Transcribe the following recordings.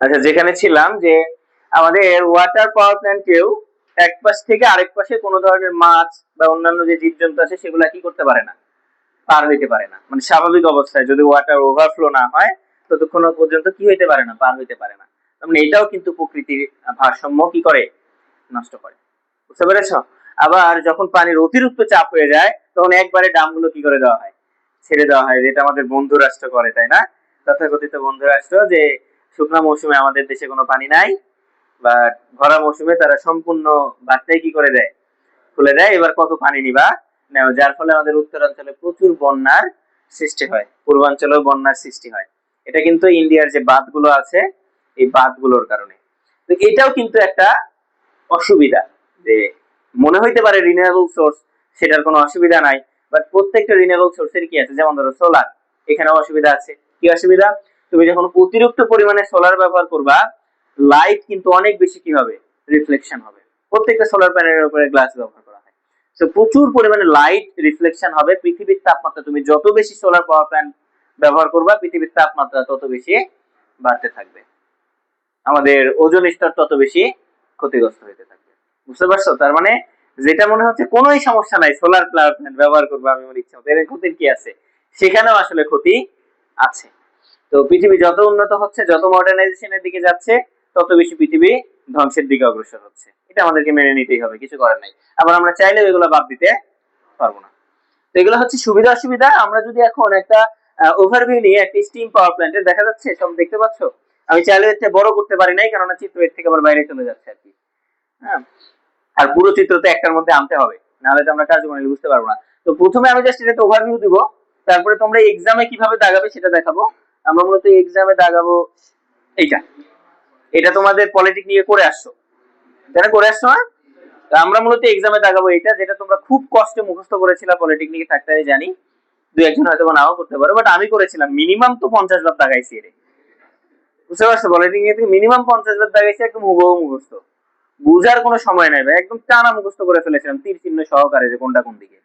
আচ্ছা, যেখানে ছিলাম যে আমাদের ওয়াটার পাওয়ার প্ল্যান্টেও এক পাশ থেকে আরেক পাশে কোনো ধরনের মাছ বা অন্যান্য যে জীবজন্তু আছে সেগুলা কি করতে পারে না, পার হইতে পারে না। মানে স্বাভাবিক অবস্থায় যদি ওয়াটার ওভারফ্লো না হয় ততক্ষণ পর্যন্ত কি হইতে পারে না, পার হইতে পারে না। মানে এটাও কিন্তু প্রকৃতির ভারসাম্য কি করে, নষ্ট করে। বুঝতে পেরেছ? আবার যখন পানির অতিরিক্ত চাপ হয়ে যায় তখন একবারে ড্যামগুলো কি করে দেওয়া হয়, ছেড়ে দেওয়া হয়, যেটা আমাদের বন্ধু রাষ্ট্র করে, তাই না? তথাকথিত বন্ধু রাষ্ট্র যে শুকনা মৌসুমে আমাদের দেশে কোনো পানি নাই, বা ভরা মৌসুমে তারা সম্পূর্ণ বাঁধটাই কি করে দেয়, খুলে দেয়, এবার কত পানি নিবা নেও, যার ফলে আমাদের উত্তরাঞ্চলে প্রচুর বন্যার সৃষ্টি হয়, পূর্বাঞ্চলেও বন্যার সৃষ্টি হয়। এটা কিন্তু ইন্ডিয়ার যে বাঁধগুলো আছে এই বাঁধগুলোর কারণে। তো এটাও কিন্তু একটা অসুবিধা, যে মনে হইতে পারে রিনিউয়েবল সোর্স, সেটার কোনো অসুবিধা নাই, বাট প্রত্যেকটা রিনিউয়েবল সোর্সের কি আছে, যেমন ধরো সোলার, এখানেও অসুবিধা আছে। কি অসুবিধা? তুমি যখন অতিরিক্ত পরিমাণে সোলার ব্যবহার করবা, লাইট কিন্তু অনেক বেশি কি হবে, রিফ্লেকশন হবে। প্রত্যেকটা সোলার প্যানেলের উপরে গ্লাস ব্যবহার করা হয়, তো প্রচুর পরিমাণে লাইট রিফ্লেকশন হবে। পৃথিবীর তাপমাত্রা, তুমি যত বেশি সোলার পাওয়ার প্ল্যান্ট ব্যবহার করবা, পৃথিবীর তাপমাত্রা তত বেশি বাড়তে থাকবে, আমাদের ওজোন স্তর তত বেশি ক্ষতিগ্রস্ত হতে থাকবে। বুঝতে পারছো? তার মানে যেটা মনে হচ্ছে কোনোই সমস্যা নাই, সোলার প্ল্যান্ট ব্যবহার করবো আমি আমার ইচ্ছা মতো, এর ক্ষতির কি আছে? সেখানেও আসলে ক্ষতি আছে। তো পৃথিবী যত উন্নত হচ্ছে, যত মডার্নাইজেশনের দিকে যাচ্ছে, তত বেশি পৃথিবী ধ্বংসের দিকে অগ্রসর হচ্ছে। এটা আমাদেরকে মেনে নিতেই হবে, কিছু করার নাই। আবার আমরা চাইলেও এগুলো বাদ দিতে পারবো না। তো এগুলো হচ্ছে সুবিধা অসুবিধা। আমরা যদি এখন একটা ওভারভিউ নিয়ে একটা স্টিম পাওয়ার প্ল্যান্টের, দেখা যাচ্ছে সব দেখতে পাচ্ছ, আমি চাইলে এর বড় করতে পারি নাই, কেননা চিত্র এর থেকে আবার বাইরে চলে যাচ্ছে আর কি। হ্যাঁ, আর পুরো চিত্র তো একটার মধ্যে আনতে হবে, নাহলে তো আমরা কার্যক্রমে বুঝতে পারবো না। তো প্রথমে আমি জাস্ট এটা ওভারভিউ দিব, তারপরে তোমরা এক্সামে কিভাবে দাগাবে সেটা দেখাবো। আমরা মূলত এক্সামে দাগাবো এইটা, এটা তোমাদের পলিটিক নিয়ে করে আসছো, যারা করে আসছো না, আমরা মূলত এক্সামে দাগাবো এটা, যেটা তোমরা খুব কষ্টে মুখস্থ করেছিল পলিটিক নিয়ে থাকতে জানি, দু একজন হয়তো নাও করতে পারো, বাট আমি করেছিলাম মিনিমাম তো 50 বার দাগাইছি এর। বুঝতে পারছো? পলিটিক নিয়ে মিনিমাম 50 বার দাগাইছি, একদম হুবহু মুখস্থ, বুঝার কোনো সময় নাই ভাই, একদম টানা মুখস্থ করে ফেলেছিলাম তীর চিহ্ন সহকারে, যে কোনটা কোন দিকে।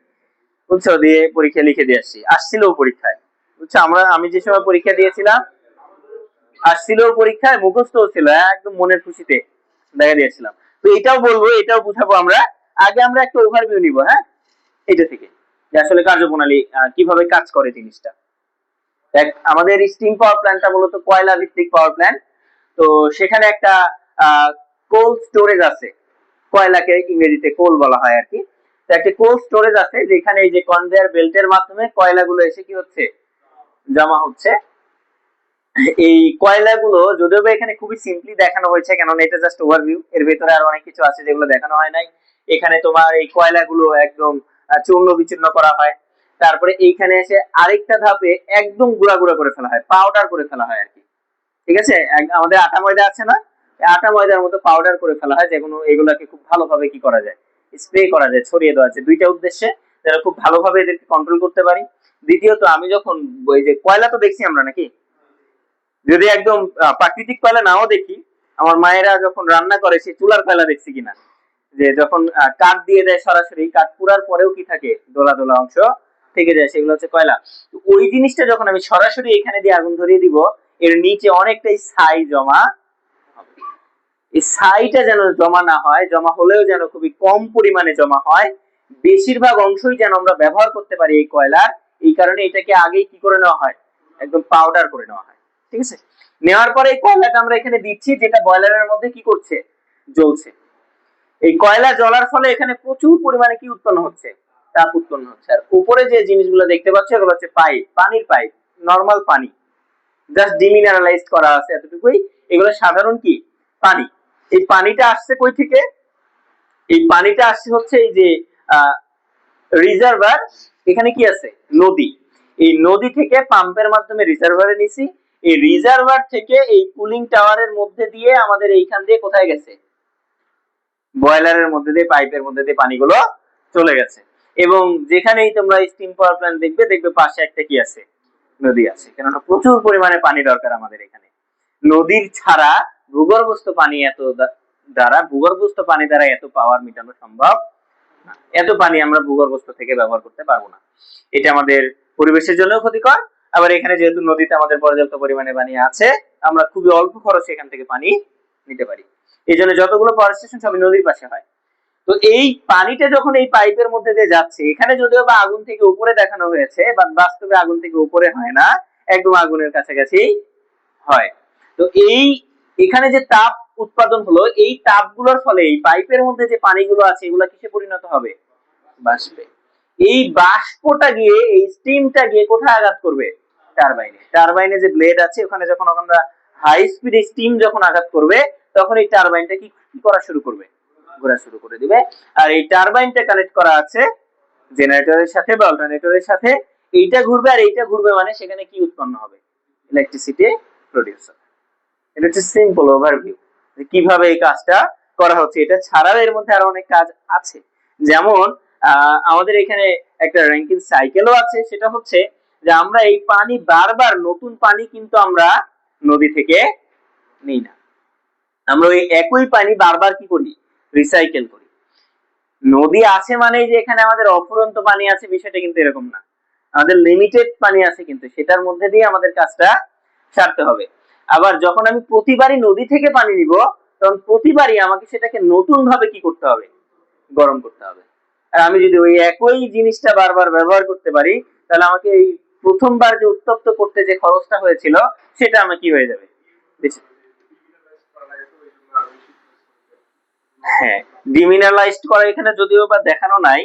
বুঝছো? দিয়ে পরীক্ষা লিখে দিয়ে আসছি, আসছিল পরীক্ষায়। বুঝছো? আমি যে সময় পরীক্ষা দিয়েছিলাম, আসছিল পরীক্ষায়, মুখস্থ ছিল, একদম মনের খুশিতে দেখা দিয়েছিলাম। তো এটাও বলবো, এটাও বুঝাবো আমরা। আগে আমরা একটা ওভারভিউ নিব, হ্যাঁ, এটা থেকে, যে আসলে কার্যপ্রণালী কিভাবে কাজ করে জিনিসটা। আমাদের স্টিম পাওয়ার প্ল্যান্টটা মূলত কয়লা ভিত্তিক পাওয়ার প্ল্যান্ট। তো সেখানে একটা কোল্ড স্টোরেজ আছে, কয়লাকে ইংরেজিতে কোল বলা হয় আর কি। তো একটা কোল্ড স্টোরেজ আছে, যেখানে এই যে কনভেয়ার বেল্টের মাধ্যমে কয়লাগুলো এসে কি হচ্ছে, জমা হচ্ছে। এই কয়লাগুলো যদিও এখানে খুবই সিম্পলি দেখানো হয়েছে, কেননা এটা জাস্ট ওভারভিউ, এর ভেতরে আরো অনেক কিছু আছে যেগুলো দেখানো হয় নাই। এখানে তোমার এই কয়লাগুলো একদম চূর্ণ বিচূর্ণ করা হয়, তারপরে এইখানে এসে আরেকটা ধাপে একদম গুঁড়া গুঁড়া করে ফেলা হয়, পাউডার করে ফেলা হয় আর কি। ঠিক আছে? আমাদের আটা ময়দা আছে না, আটা ময়দার মতো পাউডার করে ফেলা হয়, যেগুলো এগুলাকে খুব ভালোভাবে কি করা যায়, স্প্রে করা যায়, ছড়িয়ে দেওয়া যায়, দুইটা উদ্দেশ্যে, যারা খুব ভালোভাবে এদেরকে কন্ট্রোল করতে পারি। দ্বিতীয়ত, আমি যখন ওই যে কয়লা তো দেখছি আমরা নাকি, যদি একদম প্রাকৃতিক কয়লা নাও দেখি, আমার মায়েরা যখন রান্না করে সেই চুলার কয়লা দেখছি কিনা, যে যখন কাঠ দিয়ে দেয় সরাসরি, কাঠ পুরার পরেও কি থাকে, দোলা দোলা অংশ থেকে যায়, সেগুলো হচ্ছে কয়লা। ওই জিনিসটা যখন আমি সরাসরি এখানে দিয়ে আগুন ধরিয়ে দিব, এর নিচে অনেকটাই ছাই জমা হবে। এই ছাইটা যেন জমা না হয়, জমা হলেও যেন খুবই কম পরিমাণে জমা হয়, বেশিরভাগ অংশই যেন আমরা ব্যবহার করতে পারি এই কয়লার। এই কারণে এটাকে আগেই কি করে নেওয়া হয়, একদম পাউডার করে নেওয়া হয়। ঠিক আছে? নেওয়ার পরে এই কয়লাটা আমরা এখানে দিচ্ছি, যেটা বয়লারের মধ্যে কি করছে, জ্বলছে। এই কয়লা জ্বলার ফলে এখানে প্রচুর পরিমাণে কি উৎপন্ন হচ্ছে, তাপ উৎপন্ন হচ্ছে। আর উপরে যে জিনিসগুলো দেখতে পাচ্ছ, এগুলো হচ্ছে পাইপ, পানির পাইপ, নরমাল পানি, জাস্ট ডিমিনারালাইজড করা আছে এতটুকুই। এগুলো সাধারণ কি পানি। এই পানিটা আসছে কই থেকে? এই পানিটা আসছে হচ্ছে এই যে রিজার্ভার, এখানে কি আছে, নদী। এই নদী থেকে পাম্পের মাধ্যমে রিজার্ভারে নিছি, এই রিজার্ভার থেকে এই কুলিং টাওয়ারের মধ্যে দিয়ে আমাদের এইখান দিয়ে কোথায় গেছে, বয়লারের মধ্যে দিয়ে, পাইপের মধ্যে দিয়ে পানিগুলো চলে গেছে। এবং যেখানেই তোমরা স্টিম পাওয়ার প্ল্যান্ট দেখবে, দেখবে পাশে একটা কি আছে, নদী আছে, কেননা প্রচুর পরিমাণে পানি দরকার আমাদের এখানে। নদীর ছাড়া ভূগর্ভস্থ পানি ভূগর্ভস্থ পানি দ্বারা এত পাওয়ার মেটানো সম্ভব না। এত পানি আমরা ভূগর্ভস্থ থেকে ব্যবহার করতে পারবো না। এটা আমাদের পরিবেশের জন্য ক্ষতিকর, আবার এখানে যেহেতু নদীতে আমাদের পর্যাপ্ত পরিমাণে পানি আছে, আমরা খুবই অল্প খরচে এখান থেকে পানি নিতে পারি। এই জন্য যতগুলো পাওয়ার স্টেশন সবই নদীর পাশে হয়। তো এই পানিটা যখন এই পাইপের মধ্যে দিয়ে যাচ্ছে, এখানে যদিও বা আগুন থেকে উপরে দেখানো হয়েছে, বাট বাস্তবে আগুন থেকে উপরে হয় না, একদম আগুনের কাছাকাছি হয়। তো এই এখানে যে তাপ উৎপাদন হলো, এই তাপগুলোর ফলে এই পাইপের মধ্যে যে পানিগুলো আছে এগুলো কিসে পরিণত হবে? বাষ্পে। এই বাষ্পটা গিয়ে, এই স্টিমটা গিয়ে কোথায় আঘাত করবে? টারবাইনে। টারবাইনে যে ব্লেড আছে ওখানে যখন আমরা হাই স্পিড স্টিম যখন আঘাত করবে, তখন এই টারবাইনটা কি করা শুরু করবে? ঘোরা শুরু করে দিবে। আর এই টারবাইনটা কানেক্ট করা আছে জেনারেটরের সাথে বা অল্টারনেটরের সাথে। এইটা ঘুরবে আর এইটা ঘুরবে, মানে সেখানে কি উৎপন্ন হবে? ইলেকট্রিসিটি প্রডিউস হবে। এটা হচ্ছে সিম্পল ওভারভিউ যে কিভাবে এই কাজটা করা হচ্ছে। এটা ছাড়াও এর মধ্যে আরো অনেক কাজ আছে, যেমন আমাদের এখানে একটা র্যাঙ্কিং সাইকেলও আছে। সেটা হচ্ছে যে আমরা এই পানি বারবার, নতুন পানি কিন্তু আমরা নদী থেকে নিই না, আমরা ওই একই পানি বারবার কি করি? রিসাইকেল করি। নদী আছে মানে যে এখানে আমাদের অফুরন্ত পানি আছে, বিষয়টা কিন্তু এরকম না। আমাদের লিমিটেড পানি আছে, কিন্তু সেটার মধ্যে দিয়ে আমাদের কাজটা সারতে হবে। আবার যখন আমি প্রতিবারই নদী থেকে পানি নিব, তখন প্রতিবারই আমাকে সেটাকে নতুন ভাবে কি করতে হবে? গরম করতে হবে। আর আমি যদি ওই একই জিনিসটা বারবার ব্যবহার করতে পারি, তাহলে আমাকে এই প্রথমবার যে উত্তপ্ত করতে যে খরচটা হয়েছিল, সেটা আমার কি হয়ে যাবে? হ্যাঁ, ডিমিনারালাইজড করা এখানে যদিও বা দেখানো নাই।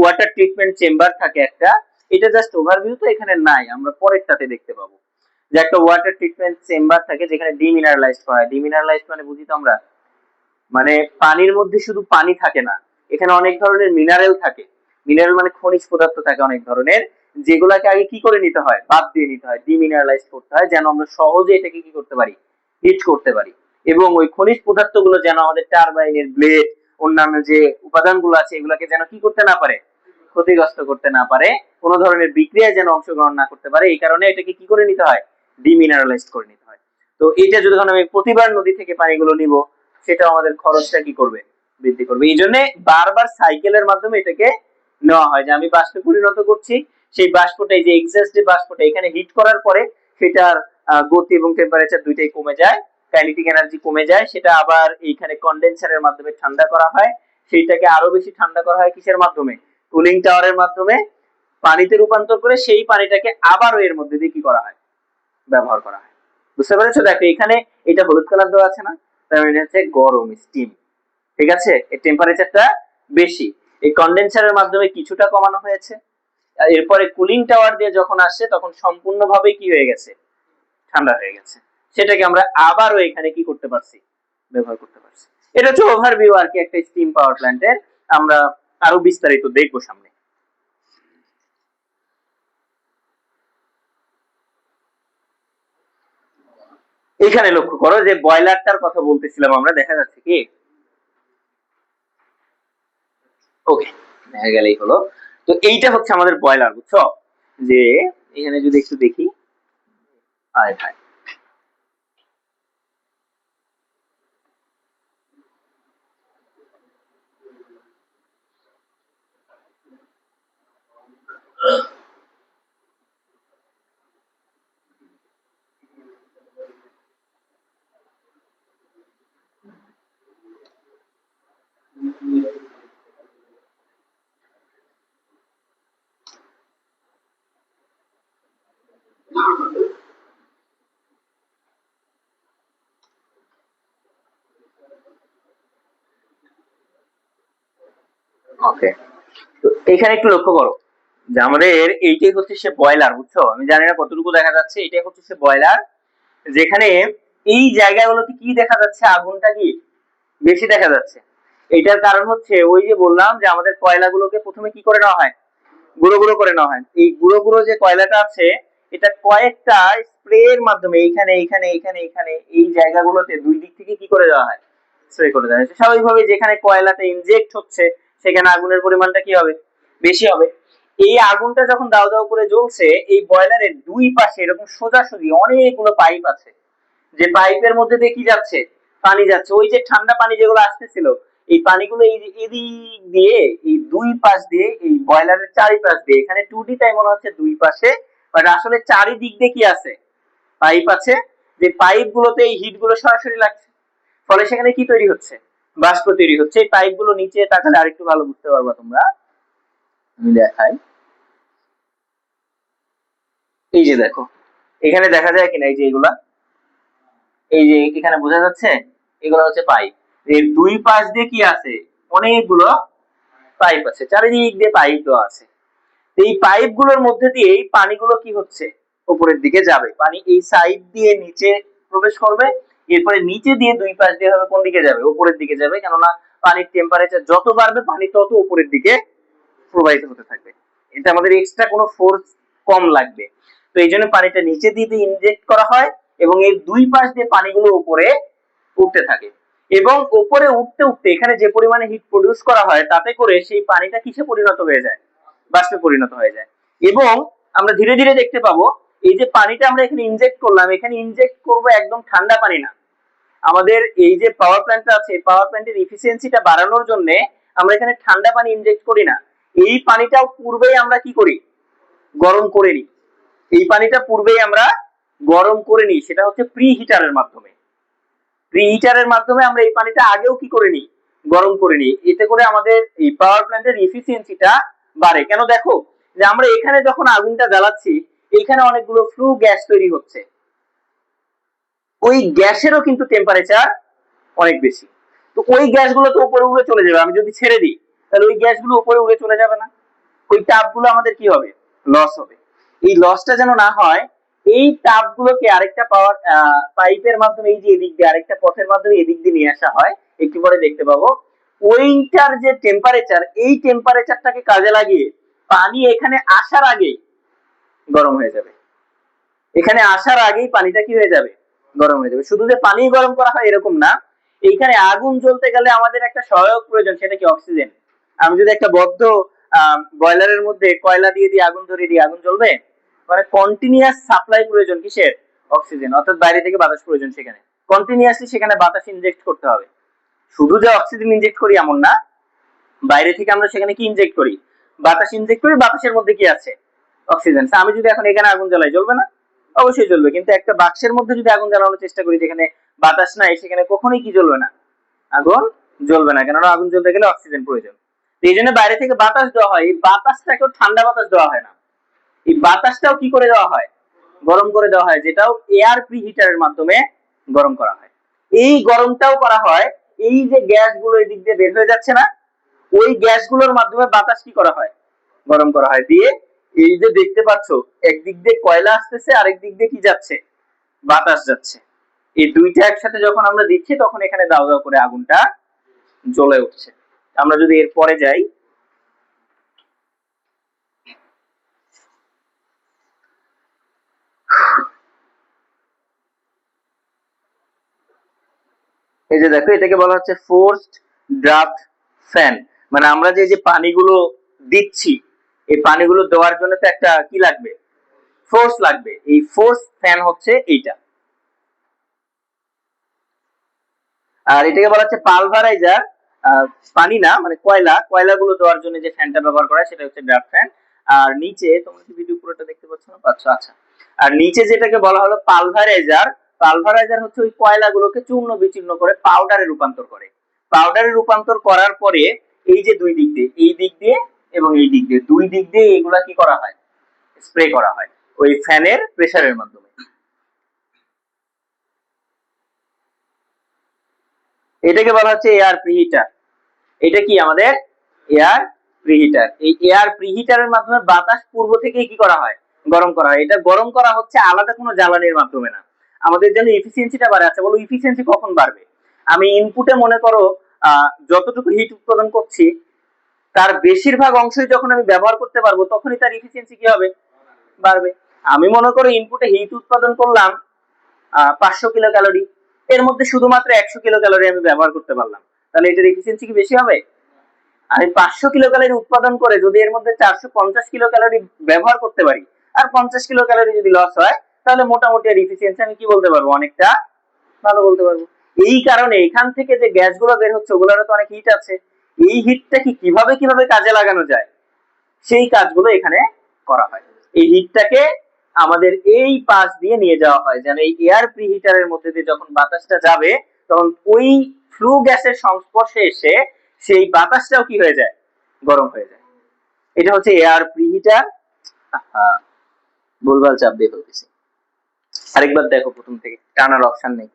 ওয়াটার ট্রিটমেন্ট চেম্বার থাকে একটা, এটা জাস্ট ওভারভিউ, তো এখানে নাই, আমরা পরেরটাতে দেখতে পাবো যে একটা ওয়াটার ট্রিটমেন্ট চেম্বার থাকে যেখানে ডিমিনারালাইজড করা হয়। ডিমিনারালাইজড মানে বুঝি তো আমরা, মানে পানির মধ্যে শুধু পানি থাকে না, এখানে অনেক ধরনের মিনারেল থাকে। মিনারেল মানে খনিজ পদার্থ থাকে অনেক ধরনের, যেগুলাকে আগে কি করে নিতে হয়? বাদ দিয়ে নিতে হয়, ডিমিনারালাইজ করতে হয়, যেন আমরা সহজে এটাকে কি করতে পারি? হিট করতে পারি। এবং ওই খনিজ পদার্থগুলো যেন আমাদের টারবাইনের ব্লেড, অন্যান্য যে উপাদানগুলো আছে এগুলাকে যেন কি করতে না পারে? ক্ষতিগ্রস্ত করতে না পারে, কোন ধরনের বিক্রিয়ায় যেন অংশগ্রহণ না করতে পারে। এই কারণে এটাকে কি করে নিতে হয়? ডিমিনারালাইজ করে নিতে হয়। তো এটা যদি আমি প্রতিবার নদী থেকে পানিগুলো নিব, সেটা আমাদের খরচটা কি করবে? বৃদ্ধি করবে। এই জন্য বারবার সাইকেলের মাধ্যমে এটাকে নেওয়া হয়, যে আমি বাষ্পে পরিণত করছি, সেই বাষ্পটা, এই যে এক্সস্ট যে বাষ্পটা, এখানে হিট করার পরে সেটার গতি এবং টেম্পারেচার দুইটাই কমে যায়, কাইনেটিক এনার্জি কমে যায়, সেটা আবার এইখানে কন্ডেন্সারের মাধ্যমে ঠান্ডা করা হয়। সেইটাকে আরো বেশি ঠান্ডা করা হয় কিসের মাধ্যমে? কুলিং টাওয়ারের মাধ্যমে পানিতে রূপান্তর করে সেই পানিটাকে আবারও এর মধ্যে দিয়ে কি করা হয়? ব্যবহার করা হয়। বুঝতে পেরেছো? দেখো এখানে এটা হলুদ কালার দেওয়া আছে না, তার মানে হচ্ছে গরম, স্টিম। ঠিক আছে, এর টেম্পারেচারটা বেশি, এই কন্ডেন্সারের মাধ্যমে কিছুটা কমানো হয়েছে। আর এরপরে কুলিং টাওয়ার দিয়ে যখন আসছে, তখন সম্পূর্ণভাবে কি হয়ে গেছে? ঠান্ডা হয়ে গেছে। সেটাকে আমরা আবারও এখানে কি করতে পারছি? ব্যবহার করতে পারছি। এটা হচ্ছে ওভারভিউ আর কি একটা স্টিম পাওয়ার প্ল্যান্টের। আমরা আরো বিস্তারিত দেখবো সামনে। এখানে লক্ষ্য করো যে বয়লারটার কথা বলতেছিলাম আমরা, দেখা যাচ্ছে কি? ওকে, দেখা গেলেই হলো। তো এইটা হচ্ছে আমাদের বয়লার, বুঝছো? যে এখানে যদি একটু দেখি, আয় ভাই, ওকে, তো এখানে একটু লক্ষ্য করো যে আমাদের এইটাই হচ্ছে সে বয়লার, বুঝছো? আমি জানি না কতটুকু দেখা যাচ্ছে, এটাই হচ্ছে সে বয়লার, যেখানে এই জায়গাগুলোতে কি দেখা যাচ্ছে? আগুনটা কি বেশি দেখা যাচ্ছে। এটার কারণ হচ্ছে ওই যে বললাম যে আমাদের কয়লাগুলোকে প্রথমে কি করে নেওয়া হয়? গুঁড়ো গুঁড়ো করে নেওয়া হয়। এই গুঁড়ো গুঁড়ো যে কয়লাটা আছে, এটা কয়েকটা স্প্রের মাধ্যমে এইখানে এইখানে এইখানে এইখানে এই জায়গাগুলোতে দুই দিক থেকে কি করে দেওয়া হয়? স্প্রে করে দেওয়া হয়েছে। স্বাভাবিকভাবে যেখানে কয়লাটা ইনজেক্ট হচ্ছে, সেখানে আগুনের পরিমাণটা কি হবে? বেশি হবে। এই আগুনটা যখন দাও দাও করে জ্বলছে, এই বয়লারের দুই পাশে এরকম সোজাসুজি অনেকগুলো পাইপ আছে, যে পাইপের মধ্যে দিয়ে কি যাচ্ছে? পানি যাচ্ছে। ওই যে ঠান্ডা পানি যেগুলো আসতেছিল, এই পানিগুলো এই যে এদিক দিয়ে, এই দুই পাশ দিয়ে, এই বয়লারের চারিপাশ দিয়ে, এখানে 2D তাই মনে হচ্ছে দুই পাশে বাট আসলে চারিদিক দিয়ে কি আছে, পাইপ আছে, যে পাইপ গুলোতে এই হিট গুলো সরাসরি লাগছে, ফলে সেখানে কি তৈরি হচ্ছে, বাষ্প তৈরি হচ্ছে। এই পাইপ গুলো নিচে তাকালে আরেকটু ভালো বুঝতে পারবা তোমরা, আমি দেখাই। এই যে দেখো, এখানে দেখা যায় কিনা, এই যে এগুলা, এই যে এখানে বোঝা যাচ্ছে, এগুলো হচ্ছে পাইপ। এর দুই পাশ দিয়ে কি আছে, অনেকগুলো পাইপ আছে, চারিদিক দিয়ে পাইপ দেওয়া আছে। এই পাইপ গুলোর মধ্যে দিয়ে এই পানিগুলো কি হচ্ছে, উপরের দিকে যাবে, পানি এই সাইড দিয়ে নিচে প্রবেশ করবে, এরপরে নিচে দিয়ে দুই পাশ দিয়ে হবে কোন দিকে যাবে, উপরের দিকে যাবে, কেননা পানির টেম্পারেচার যত বাড়বে পানি তত উপরের দিকে প্রবাহিত হতে থাকবে। এটা আমাদের এক্সট্রা কোনো ফোর্স কম লাগবে, তো এই জন্য পানিটা নিচে দিয়ে ইনজেক্ট করা হয় এবং এই দুই পাশ দিয়ে পানিগুলো উপরে উঠতে থাকে, এবং উপরে উঠতে উঠতে এখানে যে পরিমাণে হিট প্রডিউস করা হয় তাতে করে সেই পানিটা কিসে পরিণত হয়ে যায়, বাষ্পে পরিণত হয়ে যায়। এবং আমরা ধীরে ধীরে দেখতে পাবো এই যে পানিটা আমরা এখানে ইনজেক্ট করলাম, এখানে ইনজেক্ট করব একদম ঠান্ডা পানি না, আমাদের এই যে পাওয়ার প্ল্যান্টটা আছে, পাওয়ার প্ল্যান্টের এফিসিয়েন্সিটা বাড়ানোর জন্য আমরা এখানে ঠান্ডা পানি ইনজেক্ট করি না, এই পানিটাও পূর্বেই আমরা কি করি, গরম করে নিই। এই পানিটা পূর্বেই আমরা গরম করে নিই, সেটা হচ্ছে প্রি হিটারের মাধ্যমে। প্রি হিটারের মাধ্যমে আমরা এই পানিটা আগেও কি করে নিই, গরম করে নিই। এতে করে আমাদের এই পাওয়ার প্ল্যান্টের এফিসিয়েন্সিটা বাড়ে। কেন, দেখো যে আমরা এখানে যখন আগুনটা জ্বালাচ্ছি, এখানে অনেকগুলো ফ্লু গ্যাস তৈরি হচ্ছে, ওই গ্যাসেরও কিন্তু টেম্পারেচার অনেক বেশি, তো ওই গ্যাসগুলো তো উপরে উড়ে চলে যাবে, আমি যদি ছেড়ে দিই তাহলে ওই গ্যাসগুলো উপরে উড়ে চলে যাবে না, ওই তাপগুলো আমাদের কি হবে, লস হবে। এই লসটা যেন না হয়, এই তাপগুলোকে আরেকটা পাওয়ার পাইপের মাধ্যমে, এই যে এদিক দিয়ে আরেকটা পথের মাধ্যমে এদিক দিয়ে নিয়ে আসা হয়, একটু পরে দেখতে পাবো। ওইটার যে টেম্পারেচার, এই টেম্পারেচারটাকে কাজে লাগিয়ে পানি এখানে আসার আগেই গরম হয়ে যাবে, এখানে আসার আগেই পানিটা কি হয়ে যাবে, গরম হয়ে যাবে। শুধু যে পানি গরম করা হয় এরকম না, এইখানে আগুন জ্বলতে গেলে আমাদের একটা সহায়ক প্রয়োজন, সেটা কি, অক্সিজেন। আমি যদি একটা বদ্ধ বয়লারের মধ্যে কয়লা দিয়ে দিয়ে আগুন ধরিয়ে দিই, আগুন জ্বলবে? মানে কন্টিনিউয়াস সাপ্লাই প্রয়োজন কিসের, অক্সিজেন, অর্থাৎ বাইরে থেকে বাতাস প্রয়োজন, সেখানে কন্টিনিউয়াসলি সেখানে বাতাস ইনজেক্ট করতে হবে। শুধু যে অক্সিজেন ইনজেক্ট করি এমন না, বাইরে থেকে আমরা সেখানে কি ইনজেক্ট করি, বাতাস ইনজেক্ট করি, বাতাসের মধ্যে কি আছে, অক্সিজেন। আমি যদি এখন এখানে আগুন জ্বালাই, জ্বলবে না? অবশ্যই জ্বলবে, কিন্তু একটা বাক্সের মধ্যে যদি আগুন জ্বালানোর চেষ্টা করি যেখানে বাতাস নাই, সেখানে কখনোই কি জ্বলবে না, আগুন জ্বলবে না, কেননা আগুন জ্বলতে গেলে অক্সিজেন প্রয়োজন। এই জন্য বাইরে থেকে বাতাস দেওয়া হয়, এই বাতাসটাকেও ঠান্ডা বাতাস দেওয়া হয় না, এই বাতাসটাও কি করে দেওয়া হয়, গরম করে দেওয়া হয়, যেটাও এয়ার প্রিহিটারের মাধ্যমে গরম করা হয়। এই গরমটাও করা হয়, এই যে গ্যাসগুলো এদিক দিয়ে বের হয়ে যাচ্ছে না, ওই গ্যাসগুলোর মাধ্যমে বাতাস কি করা হয়, গরম করা হয়। দিয়ে এই যে দেখতে পাচ্ছ, একদিক দিয়ে কয়লা আসতেছে, আরেক দিক দিয়ে কি যাচ্ছে, বাতাস যাচ্ছে, এই দুইটা একসাথে যখন আমরা দিচ্ছি তখন এখানে দাও দাও করে আগুনটা জ্বলে উঠছে। আমরা যদি এর পরে যাই, এই যে দেখো, এটাকে বলা হচ্ছে ফোর্সড ড্রাফট ফ্যান। মানে আমরা যে যে পানিগুলো দিচ্ছি, এই পানিগুলো দেওয়ার জন্য তো একটা কি লাগবে, ফোর্স লাগবে, এই ফোর্স ফ্যান হচ্ছে এইটা। আর এটাকে বলা হচ্ছে পালভারাইজার, পানি না, মানে কয়লা, কয়লাগুলো দেওয়ার জন্য যে ফ্যানটা ব্যবহার করা হয় সেটা হচ্ছে ড্রাফট ফ্যান। আর নিচে তোমরা কি ভিডিও পুরোটা দেখতে পাচ্ছ না, পাচ্ছ, আচ্ছা। আর নিচে যেটাকে বলা হলো পালভারাইজার, পালভারাইজার হচ্ছে ওই কয়লাগুলোকে চূর্ণ বিচূর্ণ করে পাউডারে রূপান্তর করে। পাউডারে রূপান্তর করার পরে এই যে দুই দিক দিয়ে, এই দিক দিয়ে এবং এই দিক দিয়ে, দুই দিক দিয়ে এগুলা কি করা হয়, স্প্রে করা হয় ওই ফ্যানের প্রেসারের মাধ্যমে। এটাকে বলা হচ্ছে এয়ার প্রিহিটার। এটা কি আমাদের এয়ার প্রিহিটার। এই এয়ার প্রিহিটারের মাধ্যমে বাতাস পূর্ব থেকে কি করা হয়, গরম করা হয়। এটা গরম করা হচ্ছে আলাদা কোনো জ্বালানির মাধ্যমে না, আমাদের জন্য এফিসিয়েন্সিটা বাড়ে। আচ্ছা বলো, এফিসিয়েন্সি কখন বাড়বে? আমি ইনপুটে মনে করো যতটুকু হিট উৎপাদন করছি তার বেশিরভাগ অংশই যখন আমি ব্যবহার করতে পারবো তখনই তার এফিসিয়েন্সি কি হবে, বাড়বে। আমি মনে করো ইনপুটে হিট উৎপাদন করলাম 500 কিলো ক্যালোরি, এর মধ্যে শুধুমাত্র 100 কিলো ক্যালোরি আমি ব্যবহার করতে পারলাম, তাহলে এটার এফিসিয়েন্সি কি বেশি হবে? আমি 500 কিলো ক্যালোরি উৎপাদন করে যদি এর মধ্যে 450 কিলো ক্যালোরি ব্যবহার করতে পারি, আর 50 কিলো ক্যালোরি যদি লস হয়, তাহলে মোটামুটি আর এফিসিয়েন্সি আমি কি বলতে পারবো, অনেকটা ভালো বলতে পারবো। এই কারণে এখান থেকে যে গ্যাসগুলো বের হচ্ছে ওগুলোরও তো অনেক হিট আছে, এই হিটটা কি কিভাবে কাজে লাগানো যায় সেই কাজগুলো এখানে করা হয়। এই হিটটাকে আমাদের এই পাশ দিয়ে নিয়ে যাওয়া হয়, যেন এই এয়ার প্রিহিটারের মধ্যে দিয়ে যখন বাতাসটা যাবে তখন ওই ফ্লু গ্যাসের সংস্পর্শে এসে সেই বাতাসটাও কি হয়ে যায়, গরম হয়ে যায়। এটা হচ্ছে এয়ার প্রিহিটার। ভুলভাল চাপ দিয়ে ফেলতেছি, আরেকবার দেখো প্রথম থেকে, টানার অপশন নেই।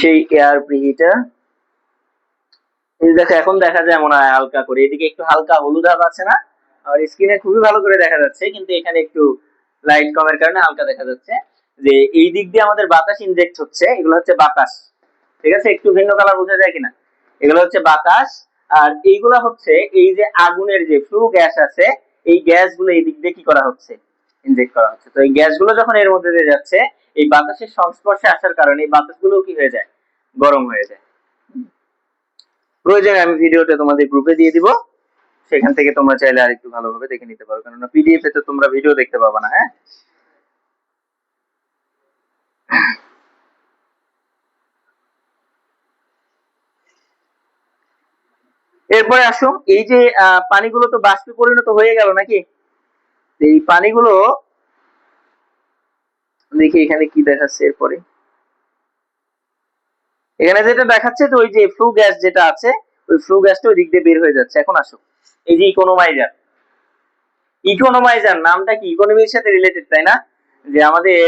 সেই এয়ার প্রিহিটার, এই দেখো এখন দেখা যায় মনে হয় হালকা করে, এদিকে একটু হালকা হলুদ ভাব আছে না, আর স্ক্রিনে খুবই ভালো করে দেখা যাচ্ছে, কিন্তু এখানে একটু লাইট কমের কারণে হালকা দেখা যাচ্ছে। যে এই দিক দিয়ে আমাদের বাতাস ইনজেক্ট হচ্ছে, এগুলো হচ্ছে বাতাস, ঠিক আছে, একটু ভিন্ন কালার বোঝা যায় কিনা, এগুলো হচ্ছে বাতাস। আর এইগুলা হচ্ছে এই যে আগুনের যে ফ্লু গ্যাস আছে, এই গ্যাসগুলো এই দিক দিয়ে কি করা হচ্ছে, ইনজেক্ট করা হচ্ছে। তো এই গ্যাসগুলো যখন এর মধ্যে দিয়ে যাচ্ছে, এই বাতাসের সংস্পর্শে আসার কারণে এই বাতাসগুলো কি হয়ে যায়, গরম হয়ে যায়। প্রয়োজনে আমি ভিডিওটা তোমাদের গ্রুপে দিয়ে দিব, সেখান থেকে তোমরা চাইলে আরেকটু ভালোভাবে দেখে নিতে পারো, কারণ পিডিএফ এ তো তোমরা ভিডিও দেখতে পাবা না। হ্যাঁ, এরপরে আসো, এই যে পানিগুলো তো বাষ্পে পরিণত হয়ে গেল নাকি, এই পানিগুলো দেখি এখানে কি দেখাচ্ছে। এরপরে এখানে যেটা দেখাচ্ছে যে ওই যে ফ্লু গ্যাস যেটা আছে, ওই ফ্লু গ্যাসটা ওই দিক দিয়ে বের হয়ে যাচ্ছে। এখন আসো, এই যে ইকোনোমাইজার, ইকোনোমাইজার নামটা কি ইকোনমির সাথে রিলেটেড, তাই না? যে আমাদের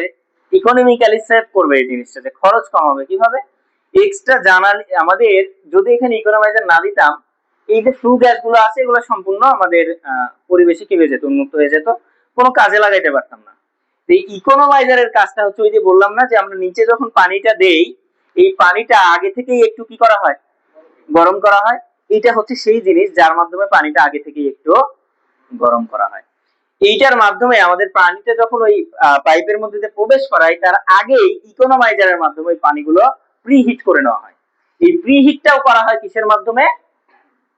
ইকোনমিক্যালি সেভ করবে এই জিনিসটা, যে খরচ কমাবে কিভাবে, এক্সট্রা জানাল আমাদের। যদি এখানে ইকোনোমাইজার না দিতাম, এই যে ফ্লু গ্যাস গুলো আছে এগুলো সম্পূর্ণ আমাদের পরিবেশে কি হয়ে যেত, উন্মুক্ত হয়ে যেত, কোনো কাজে লাগাইতে পারতাম না। এই ইকোনোমাইজারের কাজটা হচ্ছে ওই যে বললাম না, যে আমরা নিচে যখন পানিটা দেই, এই পানিটা আগে থেকেই একটু কি করা হয়, গরম করা হয়। এটা হচ্ছে সেই জিনিস যার মাধ্যমে পানিটা আগে থেকেই একটু গরম করা হয়। এইটার মাধ্যমে আমাদের পানিটা যখন ওই পাইপের মধ্যে দিয়ে প্রবেশ করায়, তার আগেই ইকোনোমাইজারের মাধ্যমে ওই পানিগুলো প্রিহিট করে নেওয়া হয়। এই প্রিহিটটাও করা হয় কিসের মাধ্যমে,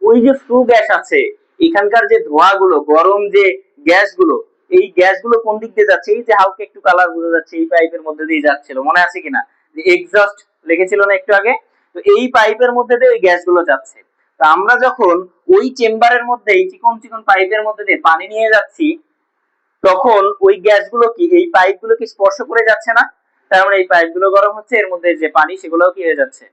ওই যে ফ্লু গ্যাস আছে, এখানকার যে ধোঁয়াগুলো, গরম যে গ্যাসগুলো, এই গ্যাসগুলো কোন দিক দিয়ে যাচ্ছে, এই যে হালকা একটু কালার বোঝা যাচ্ছে, এই পাইপের মধ্যে দিয়ে যাচ্ছিল, মনে আছে কিনা, যে এক্সস্ট লিখেছিল না একটু আগে, তো এই পাইপের মধ্যে দিয়ে ওই গ্যাসগুলো যাচ্ছে। তো আমরা যখন ওই চেম্বারের মধ্যে এই চিকন চিকন পাইপের মধ্যে দিয়ে পানি নিয়ে যাচ্ছি, তখন ওই গ্যাসগুলো কি এই পাইপগুলোকে স্পর্শ করে যাচ্ছে না, তার মানে এই পাইপগুলো গরম হচ্ছে, এর মধ্যে যে পানি সেগুলোও কি হয়ে যাচ্ছে,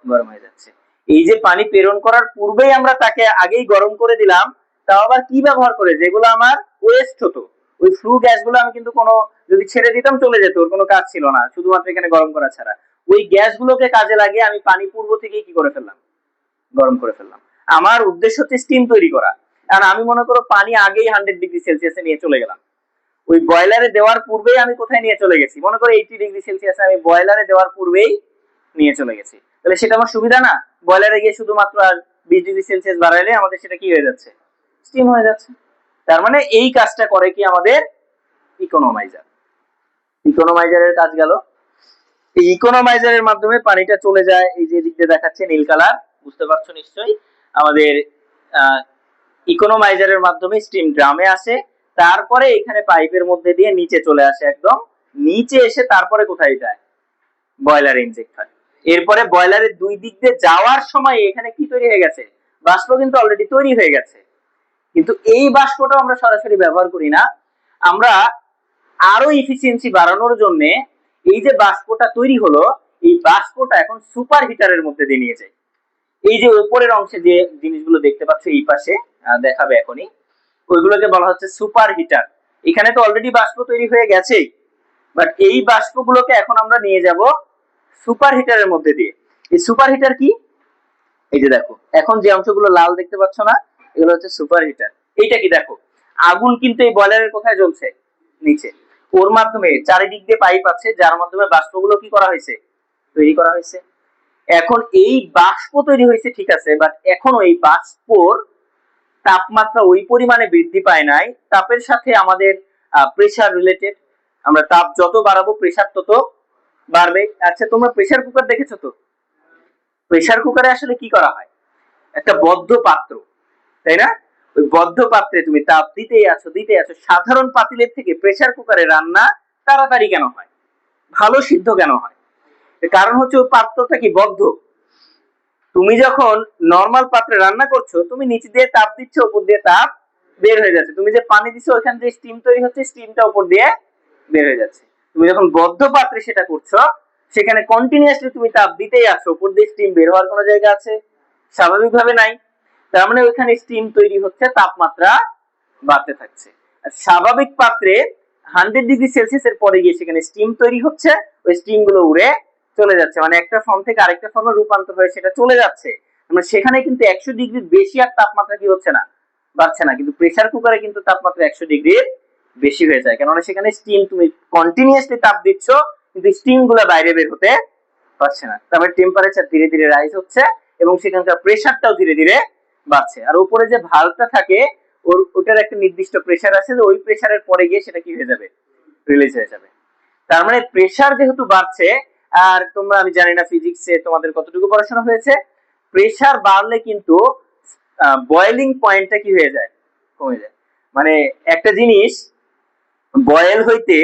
গরম হয়ে যাচ্ছে। এই যে পানি প্রেরণ করার পূর্বেই আমরা তাকে আগেই গরম করে দিলাম, তাও আবার কি ব্যবহার করে, যেগুলো আমার ওয়েস্ট হতো, ওই ফ্লু গ্যাসগুলো আমি কিন্তু কোনো, যদি ছেড়ে দিতাম চলে যেত, ওর কোনো কাজ ছিল না, শুধুমাত্র এখানে গরম করা ছাড়া। ওই গ্যাসগুলোকে কাজে লাগিয়ে আমি পানি পূর্ব থেকেই কি করে ফেললাম, গরম করে ফেললাম। আমার উদ্দেশ্য হচ্ছে স্টিম তৈরি করা। কারণ আমি মনে করো পানি আগেই 100°C নিয়ে চলে গেলাম, ওই বয়লারে দেওয়ার পূর্বেই আমি কোথায় নিয়ে চলে গেছি, মনে করো 80°C আমি বয়লারে দেওয়ার পূর্বেই নিয়ে চলে গেছি, তাহলে সেটা আমার সুবিধা না? বয়লারে গিয়ে শুধুমাত্র আর 20°C বাড়াইলে আমাদের সেটা কি হয়ে যাচ্ছে, স্টিম হয়ে যাচ্ছে। তার মানে এই কাজটা করে কি আমাদের ইকোনোমাইজার। ইকোনোমাইজারের কাজ গেল। এই ইকোনোমাইজারের মাধ্যমে পানিটা চলে যায়, এই যে দিক দিয়ে দেখাচ্ছে নীল কালার, বুঝতে পারছো নিশ্চয়ই, আমাদের ইকোনোমাইজারের মাধ্যমে স্টিম ড্রামে আসে, তারপরে এখানে পাইপের মধ্যে দিয়ে নিচে চলে আসে, একদম নিচে এসে তারপরে কোথায় যায়, বয়লারে ইনজেক্ট হয়। এরপরে বয়লারের দুই দিক দিয়ে যাওয়ার সময় এখানে কি তৈরি হয়ে গেছে, বাষ্প কিন্তু অলরেডি তৈরি হয়ে গেছে, কিন্তু এই বাষ্পটা আমরা সরাসরি ব্যবহার করি না, আমরা আরো ইফিসিয়েন্সি বাড়ানোর জন্য এই যে বাষ্পটা তৈরি হলো, এই বাষ্পটা এখন সুপার হিটারের মধ্যে দিয়ে নিয়ে যায়। এই যে উপরের অংশে যে জিনিসগুলো দেখতে পাচ্ছ এই পাশে, দেখাবে এখনই, ওইগুলোকে বলা হচ্ছে সুপার হিটার। এখানে তো অলরেডি বাষ্প তৈরি হয়ে গেছে, বাট এই বাষ্পগুলোকে এখন আমরা নিয়ে যাব সুপার হিটারের মধ্যে দিয়ে। এই সুপার হিটার কি, এই যে দেখো এখন যে অংশগুলো লাল দেখতে পাচ্ছ না, এগুলো হচ্ছে সুপার হিটার। এইটা কি দেখো, আগুন কিন্তু এই বয়লারের কোথায় জ্বলছে, নিচে, ওর মাধ্যমে চারিদিক দিয়ে পাইপ আছে যার মাধ্যমে বাষ্পগুলো কি করা হয়েছে, তৈরি করা হয়েছে। এখন এই বাষ্প তৈরি হয়েছে ঠিক আছে, বাট এখনো এই বাষ্পর তাপমাত্রা ওই পরিমাণে বৃদ্ধি পায় নাই, তাপের সাথে আমাদের প্রেসার রিলেটেড, আমরা তাপ যত বাড়াবো প্রেসার তত বাড়বে। আচ্ছা তোমরা প্রেসার কুকার দেখেছো তো, প্রেসার কুকারে আসলে কি করা হয়, একটা বদ্ধ পাত্র, তাই না? ওই বদ্ধ পাত্রে তুমি তাপ দিতেই আছো। সাধারণ পাতিলের থেকে প্রেসার কুকারে রান্না তাড়াতাড়ি কেন হয়, ভালো সিদ্ধ কেন হয়? কারণ হচ্ছে ওই পাত্রটা কি বদ্ধ। তুমি যখন নরমাল পাত্রে রান্না করছো, তুমি নিচে দিয়ে তাপ দিচ্ছ, উপর দিয়ে তাপ বের হয়ে যাচ্ছে। তুমি যে পানি দিচ্ছ ওখান যে স্টিম তৈরি হচ্ছে, স্টিমটা উপর দিয়ে বের হয়ে যাচ্ছে। তুমি যখন বদ্ধ পাত্রে সেটা করছো, সেখানে কন্টিনিউয়াসলি তুমি তাপ দিতেই আছো, উপর দিয়ে স্টিম বের হওয়ার কোনো জায়গা আছে? স্বাভাবিকভাবে নাই। তার মানে ওইখানে স্টিম তৈরি হচ্ছে, তাপমাত্রা বাড়তে থাকছে। আর স্বাভাবিক পাত্রে 100 ডিগ্রি সেলসিয়াস এর পরে গিয়ে সেখানে স্টিম তৈরি হচ্ছে, ওই স্টিম গুলো উড়ে চলে যাচ্ছে, মানে একটা ফর্ম থেকে আরেকটা ফর্মে রূপান্তর হয়ে সেটা চলে যাচ্ছে। মানে সেখানে কিন্তু 100 ডিগ্রির বেশি আর তাপমাত্রা কি হচ্ছে না, বাড়ছে না। কিন্তু প্রেসার কুকারে কিন্তু তাপমাত্রা 100 ডিগ্রির বেশি হয়ে যায়, কেননা সেখানে স্টিম তুমি কন্টিনিউয়াসলি তাপ দিচ্ছ, কিন্তু স্টিম গুলো বাইরে বের হতে পারছে না। তারপরে টেম্পারেচার ধীরে ধীরে রাইজ হচ্ছে এবং সেখানকার প্রেসারটাও ধীরে ধীরে বাড়ছে। আর উপরে যে ভালভটা থাকে ওটার একটা নির্দিষ্ট প্রেসার আছে, ওই প্রেসারের পরে গিয়ে সেটা কি হয়ে যাবে, রিলিজ হয়ে যাবে। তার মানে প্রেসার যেহেতু বাড়ছে, আর তোমরা, আমি জানি না ফিজিক্সে তোমাদের কতটুকু পড়াশোনা হয়েছে, প্রেসার বাড়লে কিন্তু বয়েলিং পয়েন্টটা কি হয়ে যায়, কমে যায়। মানে একটা জিনিস বয়েল হইতে,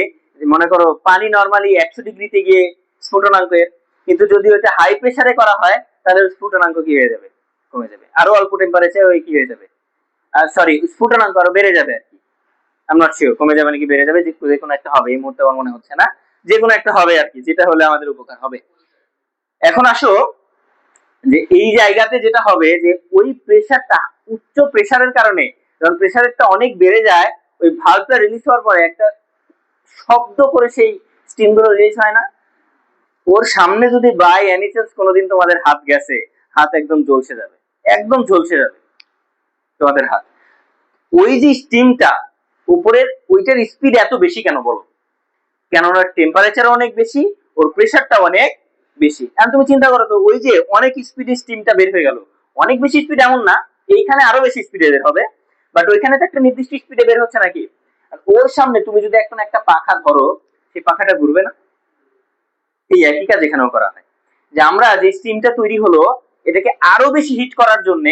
মনে করো পানি নরমালি 100 ডিগ্রিতে গিয়ে স্ফুটনাঙ্কের, কিন্তু যদি ওটা হাই প্রেসারে করা হয় তাহলে স্ফুটনাঙ্ক কি হয়ে যাবে, কমে যাবে। আরো অল্প টেম্পারেচার ওই কি হয়ে যাবে, সরি স্ফুটনাঙ্ক আরো বেড়ে যাবে আর কি। আমি নট শিওর কমে যাবে নাকি বেড়ে যাবে, যে কোনো একটা হবে, এই মুহূর্তে আমার মনে হচ্ছে না। যে কোনো একটা হবে আর কি, যেটা হলে আমাদের উপকার হবে। এখন আসো যে এই জায়গাতে যেটা হবে, যে ওই প্রেসারটা উচ্চ প্রেসারের কারণে, যখন প্রেসারটা অনেক বেড়ে যায়, ওই ভালভটা রিলিজ হওয়ার পরে একটা শব্দ করে সেই স্টিম গুলো রিলিজ হয় না? ওর সামনে যদি বাই এনি চান্স কোনোদিন তোমাদের হাত গেছে, হাত একদম ঝলসে যাবে, একদম ঝলসে যাবে তোমাদের হাত। ওই যে স্টিমটা উপরের, ওইটার স্পিড এত বেশি কেন বলো? কেননা টেম্পারেচার অনেক বেশি, ওর প্রেসারটা অনেক বেশি। এখন তুমি চিন্তা করো তো, ওই যে অনেক স্পিডে স্টিমটা বের হয়ে গেল, অনেক বেশি স্পিড এমন না, এইখানে আরো বেশি স্পিডে বের হবে, বাট ওইখানে তো একটা নির্দিষ্ট স্পিডে বের হচ্ছে নাকি। আর ওর সামনে তুমি যদি এখন একটা পাখা ধরো, সেই পাখাটা ঘুরবে না? এই একই কাজ এখানেও করা হয়, যে আমরা যে স্টিমটা তৈরি হলো এটাকে আরো বেশি হিট করার জন্য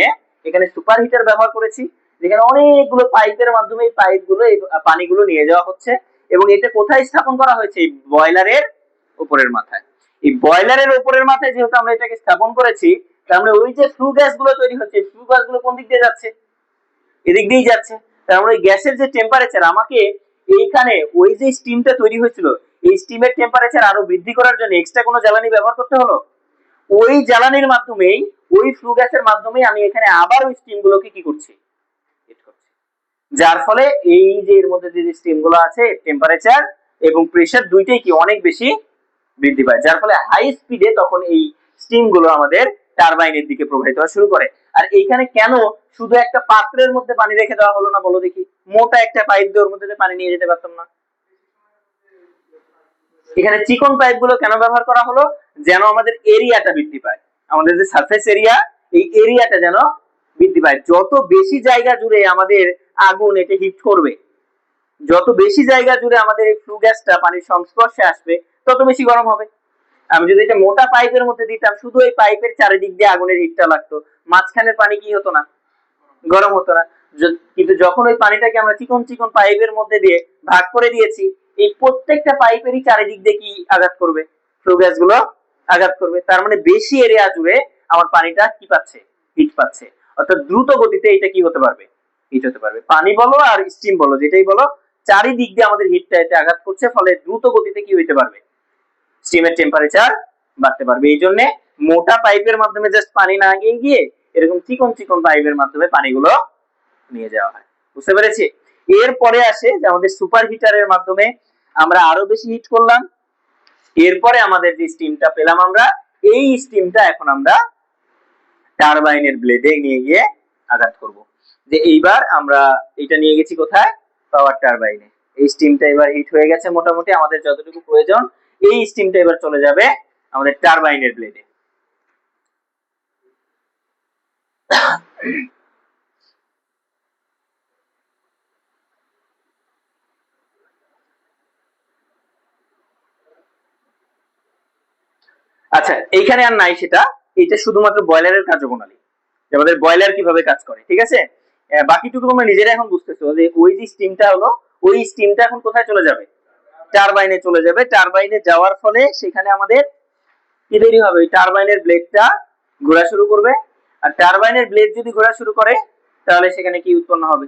এখানে সুপার হিটার ব্যবহার করেছি, যেখানে অনেকগুলো পাইপের মাধ্যমে এই পাইপগুলো, এই পানিগুলো নিয়ে যাওয়া হচ্ছে। এবং এটা কোথায় স্থাপন করা হয়েছে? এই বয়লারের উপরের মাথায়। এই বয়লারের উপরের মাথায় যেহেতু আমরা এটাকে স্থাপন করেছি, তার মানে ওই যে ফ্লু গ্যাস গুলো তৈরি হচ্ছে, ফ্লু গ্যাস গুলো কোন দিক দিয়ে যাচ্ছে, এদিক দিয়েই যাচ্ছে। তার মানে ওই গ্যাসের যে টেম্পারেচার, আমাকে এইখানে ওই যে স্টিমটা তৈরি হয়েছিল, এই স্টিমের টেম্পারেচার আরো বৃদ্ধি করার জন্য এক্সট্রা কোনো জ্বালানি ব্যবহার করতে হলো। ওই জ্বালানির মাধ্যমেই, ওই ফ্লু গ্যাসের মাধ্যমেই আমি এখানে আবার ওই স্টিম গুলোকে কি করছি, হিট করছি। যার ফলে এই যে এর মধ্যে যে স্টিম গুলো আছে, টেম্পারেচার এবং প্রেসার দুইটাই কি অনেক বেশি বৃদ্ধি পায়, যার ফলে হাই স্পিডে তখন এই স্টিম গুলো আমাদের টারবাইনের দিকে প্রবাহিত হওয়া শুরু করে। আর এইখানে কেন শুধু একটা পাত্রের মধ্যে পানি রেখে দেওয়া হলো না বলো দেখি? মোটা একটা পাইপ দিয়ে ওর মধ্যে পানি নিয়ে যেতে পারতাম না? এখানে চিকন পাইপ গুলো কেন ব্যবহার করা হলো? যেন আমাদের এরিয়াটা বৃদ্ধি পায়, আমাদের যে সারফেস এরিয়া, এই এরিয়াটা যেন বৃদ্ধি পায়। যত বেশি জায়গা জুড়ে আমাদের আগুন একে হিট করবে, যত বেশি জায়গা জুড়ে আমাদের এই ফ্লু গ্যাসটা পানির সংস্পর্শে আসবে, তত বেশি গরম হবে। আমি যদি এটা মোটা পাইপের মধ্যে দিতাম, শুধু এই পাইপের চারিদিক দিয়ে আগুনের হিটটা লাগতো, মাঝখানের পানি কি হতো না, গরম হতো না। কিন্তু যখন ওই পানিটাকে আমরা চিকন চিকন পাইপের মধ্যে দিয়ে ভাগ করে দিয়েছি, এই প্রত্যেকটা পাইপেরই চারিদিক দিয়ে কি আঘাত করবে, ফ্লু গ্যাস গুলো আঘাত করবে। তার মানে বেশি এরিয়া জুড়ে আমার পানিটা কি পাচ্ছে, হিট পাচ্ছে। অর্থাৎ দ্রুত গতিতে এটা কি হতে পারবে, হিট হতে পারবে। পানি বলো আর স্টিম বলো, যেটাই বলো, চারিদিক দিয়ে আমাদের হিটটা এতে আঘাত করছে, ফলে দ্রুত গতিতে কি হইতে পারবে, স্টিমের টেম্পারেচার বাড়তে পারবে। এই জন্য মোটা পাইপের মাধ্যমে জাস্ট পানি না গিয়ে এরকম চিকন চিকন পাইপের মাধ্যমে পানিগুলো নিয়ে যাওয়া হয়। বুঝতে পেরেছি? এরপরে আসে যে আমাদের সুপার হিটারের মাধ্যমে আমরা আরো বেশি হিট করলাম, এরপরে আমাদের যে স্টিমটা পেলাম আমরা, এই স্টিমটা এখন আমরা টারবাইনের ব্লেডে নিয়ে গিয়ে আঘাত করব। যে এইবার আমরা এটা নিয়ে গেছি কোথায়, পাওয়ার টারবাইনে। এই স্টিমটা এবার হিট হয়ে গেছে মোটামুটি, আমাদের যতটুকু প্রয়োজন, এই স্টিমটা এবার চলে যাবে আমাদের টারবাইনের ব্লেডে। আচ্ছা, এইখানে আর নাই সেটা, এটা শুধুমাত্র বয়লারের কার্যপ্রণালী, যে আমাদের বয়লার কিভাবে কাজ করে, ঠিক আছে। বাকিটুকু তোমরা নিজেরা এখন বুঝতেছো যে ওই যে স্টিমটা হলো, ওই স্টিমটা এখন কোথায় চলে যাবে, টারবাইনে চলে যাবে। টারবাইনে যাওয়ার ফলে সেখানে আমাদের কি তৈরি হবে, ওই টারবাইনের ব্লেডটা ঘোরা শুরু করবে। আর টারবাইনের ব্লেড যদি ঘোরা শুরু করে তাহলে সেখানে কি উৎপন্ন হবে,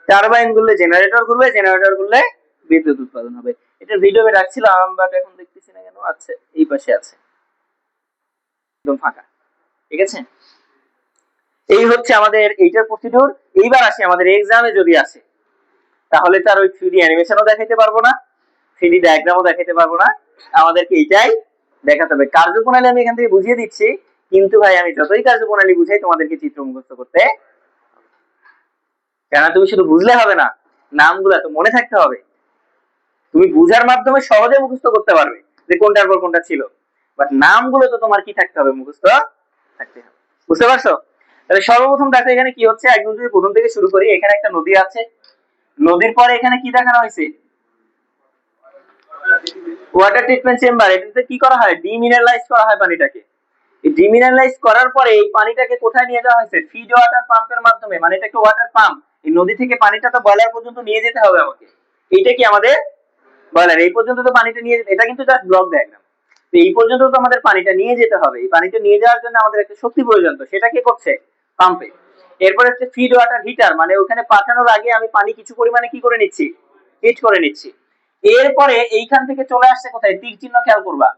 টারবাইন ঘুরলে জেনারেটর ঘুরবে, জেনারেটর ঘুরলে বিদ্যুৎ উৎপাদন হবে। এটা ভিডিওতে রাখছিলাম বাট এখন দেখতেছি না কেন, আছে এই পাশে আছে একদম ফাঁকা, ঠিক আছে। এই হচ্ছে আমাদের এইটার প্রসিডিউর। এইবার আসি আমাদের এক্সামে যদি আসে তাহলে তার ওই 3D অ্যানিমেশনও দেখাইতে পারবো না, 3D ডায়াগ্রামও দেখাইতে পারবো না, আমাদেরকে এইটাই দেখাতে হবে। কার্যপ্রণালী আমি এখান থেকে বুঝিয়ে দিচ্ছি, কিন্তু ভাই আমি যতই কার্যপ্রণালী বুঝাই তোমাদেরকে চিত্র মুখস্থ করতে, কেন তুমি শুধু বুঝলে হবে না, নামগুলো তো মনে থাকতে হবে। তুমি বুঝার মাধ্যমে সহজে মুখস্থ করতে পারবে যে কোনটার পর কোনটা ছিল, বাট নামগুলো তো তোমার কি থাকতে হবে, মুখস্থ থাকতে হবে। বুঝতে পারছো? তাহলে সর্বপ্রথম দেখো এখানে কি হচ্ছে, একদম যদি প্রথম থেকে শুরু করি, এখানে একটা নদী আছে, নদীর পরে এখানে কি দেখানো হয়েছে, ওয়াটার ট্রিটমেন্ট চেম্বার। এটাতে কি করা হয়, ডিমিনারেলাইজ করা হয় পানিটাকে। এই ডিমিনারেলাইজ করার পরে এই পানিটাকে কোথায় নিয়ে যাওয়া হয়েছে, ফিড ওয়াটার পাম্পের মাধ্যমে, মানে এটা একটা ওয়াটার পাম্প। এই নদী থেকে পানিটা তো বয়লার পর্যন্ত নিয়ে যেতে হবে আমাকে, এইটা কি আমাদের বয়লার, এই পর্যন্ত তো পানিটা নিয়ে, এটা কিন্তু জাস্ট ব্লক ডায়াগ্রাম। তো এই পর্যন্ত তো আমাদের পানিটা নিয়ে যেতে হবে, এই পানিটা নিয়ে যাওয়ার জন্য আমাদের একটা শক্তি প্রয়োজন, তো সেটা কে করছে, পাম্পে। এরপর হচ্ছে ফিড ওয়াটার হিটার, মানে ওখানে পাঠানোর আগে আমি পানি কিছু পরিমাণে কি করে নিচ্ছি, হিট করে নিচ্ছি। এরপরে এইখান থেকে চলে আসছে কোথায়, তীর চিহ্ন খেয়াল করবা,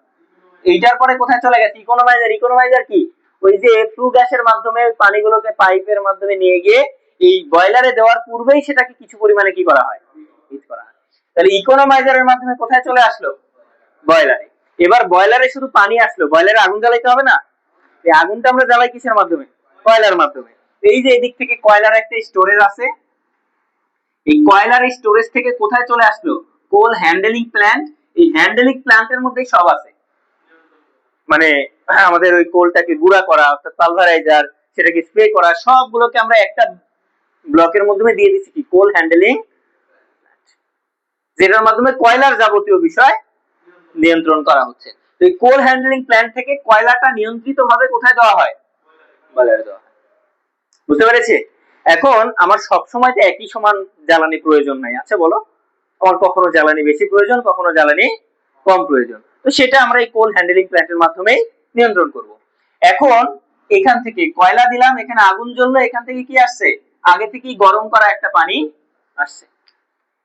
এইটার পরে কোথায় চলে গেছে, ইকোনোমাইজার। ইকোনোমাইজার কি, ওই যে ফ্লু গ্যাসের মাধ্যমে পানিগুলোকে পাইপের মাধ্যমে নিয়ে গিয়ে এই বয়লারে দেওয়ার পূর্বেই সেটাকে কিছু পরিমাণে কি করা হয়, হিট করা হয়। তাহলে ইকোনোমাইজারের মাধ্যমে কোথায় চলে আসলো, বয়লারে। এবার বয়লারে শুধু পানি আসলো, বয়লারে আগুন জ্বালাইতে হবে না, এই আগুনটা আমরা জ্বালাই কিসের মাধ্যমে, কয়লার মাধ্যমে। এই যে এদিক থেকে কয়লার একটা স্টোরেজ আছে, এই কয়লার স্টোরেজ থেকে কোথায় চলে আসলো, কোল হ্যান্ডেলিং প্ল্যান্ট। এই হ্যান্ডেলিং প্ল্যান্টের মধ্যেই সব আছে, মানে আমাদের ওই কোলটাকে গুঁড়া করা, অর্থাৎ পালভারাইজার, সেটাকে স্প্রে করা, সবগুলোকে আমরা একটা ব্লকের মাধ্যমে দিয়ে দিচ্ছি কি, কোল হ্যান্ডেলিং, যেটার মাধ্যমে কয়লার যাবতীয় বিষয় নিয়ন্ত্রণ করা হচ্ছে। তো এই কোল হ্যান্ডলিং প্ল্যান্ট থেকে কয়লাটা নিয়ন্ত্রিত ভাবে কোথায় দেওয়া হয়, বয়লারে দেওয়া হয়। বুঝতে পেরেছি? এখন আমার সব সময় তো একই সমান জ্বালানি প্রয়োজন নাই, আচ্ছা বলো, আমার কখনো জ্বালানি বেশি প্রয়োজন, কখনো জ্বালানি কম প্রয়োজন, তো সেটা আমরা এই কোল হ্যান্ডলিং প্ল্যান্টের মাধ্যমে নিয়ন্ত্রণ করব। এখন এখান থেকে কয়লা দিলাম, এখানে আগুন জ্বললো, এখান থেকে কি আসছে, আগে থেকেই গরম করা একটা পানি আসছে।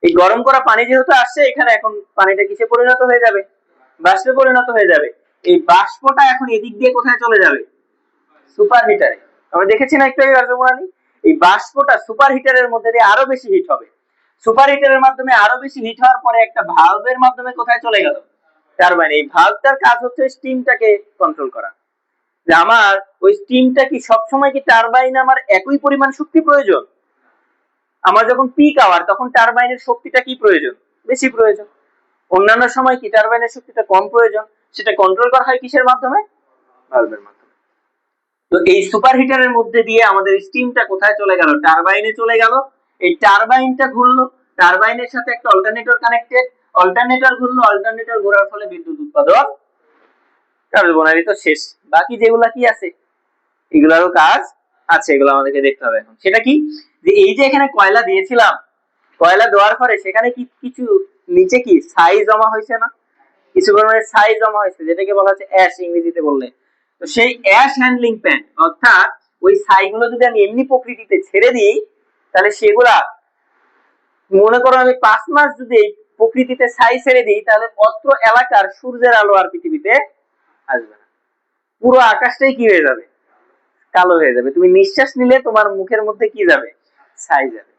এই গরম করা পানি যেহেতু আসছে, এখানে এখন পানিটা কিসে পরিণত হয়ে যাবে, বাষ্পে পরিণত হয়ে যাবে। এই বাষ্পটা এখন এদিক দিয়ে কোথায় চলে যাবে, সুপার হিটারে। আমরা দেখেছি না একটু আগে কার্যপ্রণালী, এই বাষ্পটা সুপার হিটারের মধ্যে দিয়ে আরো বেশি হিট হবে। সুপার হিটারের মাধ্যমে আরো বেশি হিট হওয়ার পরে একটা ভালভের মাধ্যমে কোথায় চলে গেল, টারবাইন। এই ভালভটার কাজ হচ্ছে স্টিমটাকে কন্ট্রোল করা, যে আমার ওই স্টিমটা কি সবসময় কি টারবাইন আমার একই পরিমাণ শক্তি প্রয়োজন, আমার যখন পিক আওয়ার তখন টারবাইনের শক্তিটা কি প্রয়োজন, বেশি প্রয়োজন, অন্যান্য সময় কি টারবাইনের শক্তিটা কম প্রয়োজন, সেটা কন্ট্রোল করা হয় কিসের মাধ্যমে, ভালভের মাধ্যমে। তো এই সুপার হিটারের মধ্যে দিয়ে আমাদের স্টিমটা কোথায় চলে গেল, টারবাইনে চলে গেল। এই টারবাইনটা ঘুরলো, টারবাইনের সাথে একটা অল্টারনেটর কানেক্টেড, অল্টারনেটর ঘুরলো, অল্টারনেটর ঘোরার ফলে বিদ্যুৎ উৎপাদন, কার্যপ্রণালী তো শেষ। বাকি যেগুলা কি আছে, এগুলারও কাজ আছে, এগুলো আমাদেরকে দেখতে হবে। এখন সেটা কি, যে এই যে এখানে কয়লা দিয়েছিলাম, কয়লা দেওয়ার পরে সেখানে কি কিছু নিচে কি ছাই জমা হয়েছে না, কিছু পরিমাণে ছাই জমা হয়েছে, যেটাকে বলা হচ্ছে অ্যাশ ইংরেজিতে বললে। তো সেই অ্যাশ হ্যান্ডলিং প্যান, অর্থাৎ ওই ছাইগুলো যদি আমি এমনি প্রকৃতিতে ছেড়ে দিই, তাহলে সেগুলা, মনে করো আমি 5 মাস যদি প্রকৃতিতে ছাই ছেড়ে দিই, তাহলে অত্র এলাকার সূর্যের আলো আর পৃথিবীতে আসবে না, পুরো আকাশটাই কি হয়ে যাবে, কালো হয়ে যাবে। তুমি নিঃশ্বাস নিলে তোমার মুখের মধ্যে কি যাবে, ছাই যাবে।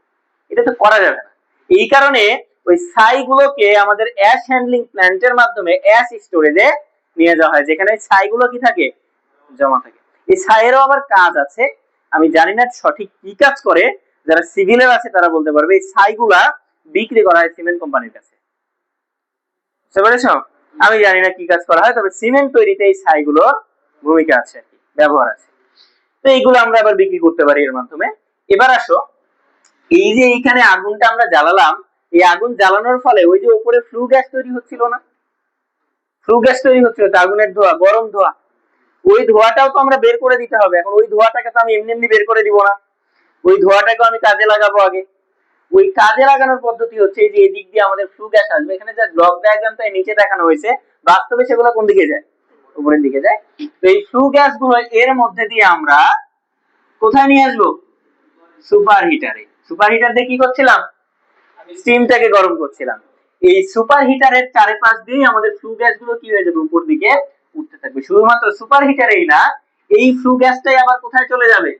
এটা তো করা যাবে না। এই কারণে ওই ছাইগুলোকে আমাদের অ্যাশ হ্যান্ডলিং প্ল্যান্টের মাধ্যমে অ্যাশ স্টোরেজে নিয়ে যাওয়া হয়, যেখানে ছাইগুলো কি থাকে, জমা থাকে। এই ছাইয়েরও আবার কাজ আছে, আমি জানি না সঠিক কি কাজ করে, যারা সিভিলের আছে তারা বলতে পারবে। এই ছাইগুলা বিক্রি করা হয় সিমেন্ট কোম্পানির কাছে, বুঝতে পেরেছ? আমি জানি না কি কাজ করা হয়, তবে সিমেন্ট তৈরিতে এই ছাইগুলোর ভূমিকা আছে, ব্যবহার আছে। তো এইগুলো আমরা আবার বিক্রি করতে পারি এর মাধ্যমে। এবার আসো, এই যে এইখানে আগুনটা আমরা জ্বালালাম, এই আগুন জ্বালানোর ফলে ওই যে উপরে ফ্লু গ্যাস তৈরি হচ্ছিল না, ফ্লু গ্যাস তৈরি হচ্ছিল, আগুনের ধোঁয়া, গরম ধোঁয়া, ওই ধোঁয়াটাও তো আমরা বের করে দিতে হবে। এখন ওই ধোঁয়াটাকে তো আমি এমনি এমনি বের করে দিব না, ওই ধোঁয়াটাকে আমি কাজে লাগাবো আগে। ওই কাজে লাগানোর পদ্ধতি হচ্ছে যে এদিক দিয়ে আমাদের ফ্লু গ্যাস আসবে, এখানে যে ব্লক ডায়াগ্রামটা নিচে দেখানো হয়েছে বাস্তবে সেগুলো কোন দিকে যায়, উপরের দিকে যায়। তো এই ফ্লু গ্যাস গুলো এর মধ্যে দিয়ে আমরা কোথায় নিয়ে আসবো, সুপার হিটারে। সুপার হিটার দিয়ে কি করছিলাম, স্টিমটাকে গরম করছিলাম। এই সুপার হিটারের চারপাশ দিয়ে আমাদের ফ্লু গ্যাস গুলো কি হয়ে যাবে, উপর দিকে উঠতে থাকবে। শুধুমাত্র সুপার হিটারেই না, এই ফ্লু গ্যাসটাই আবার কোথায় চলে যাবে,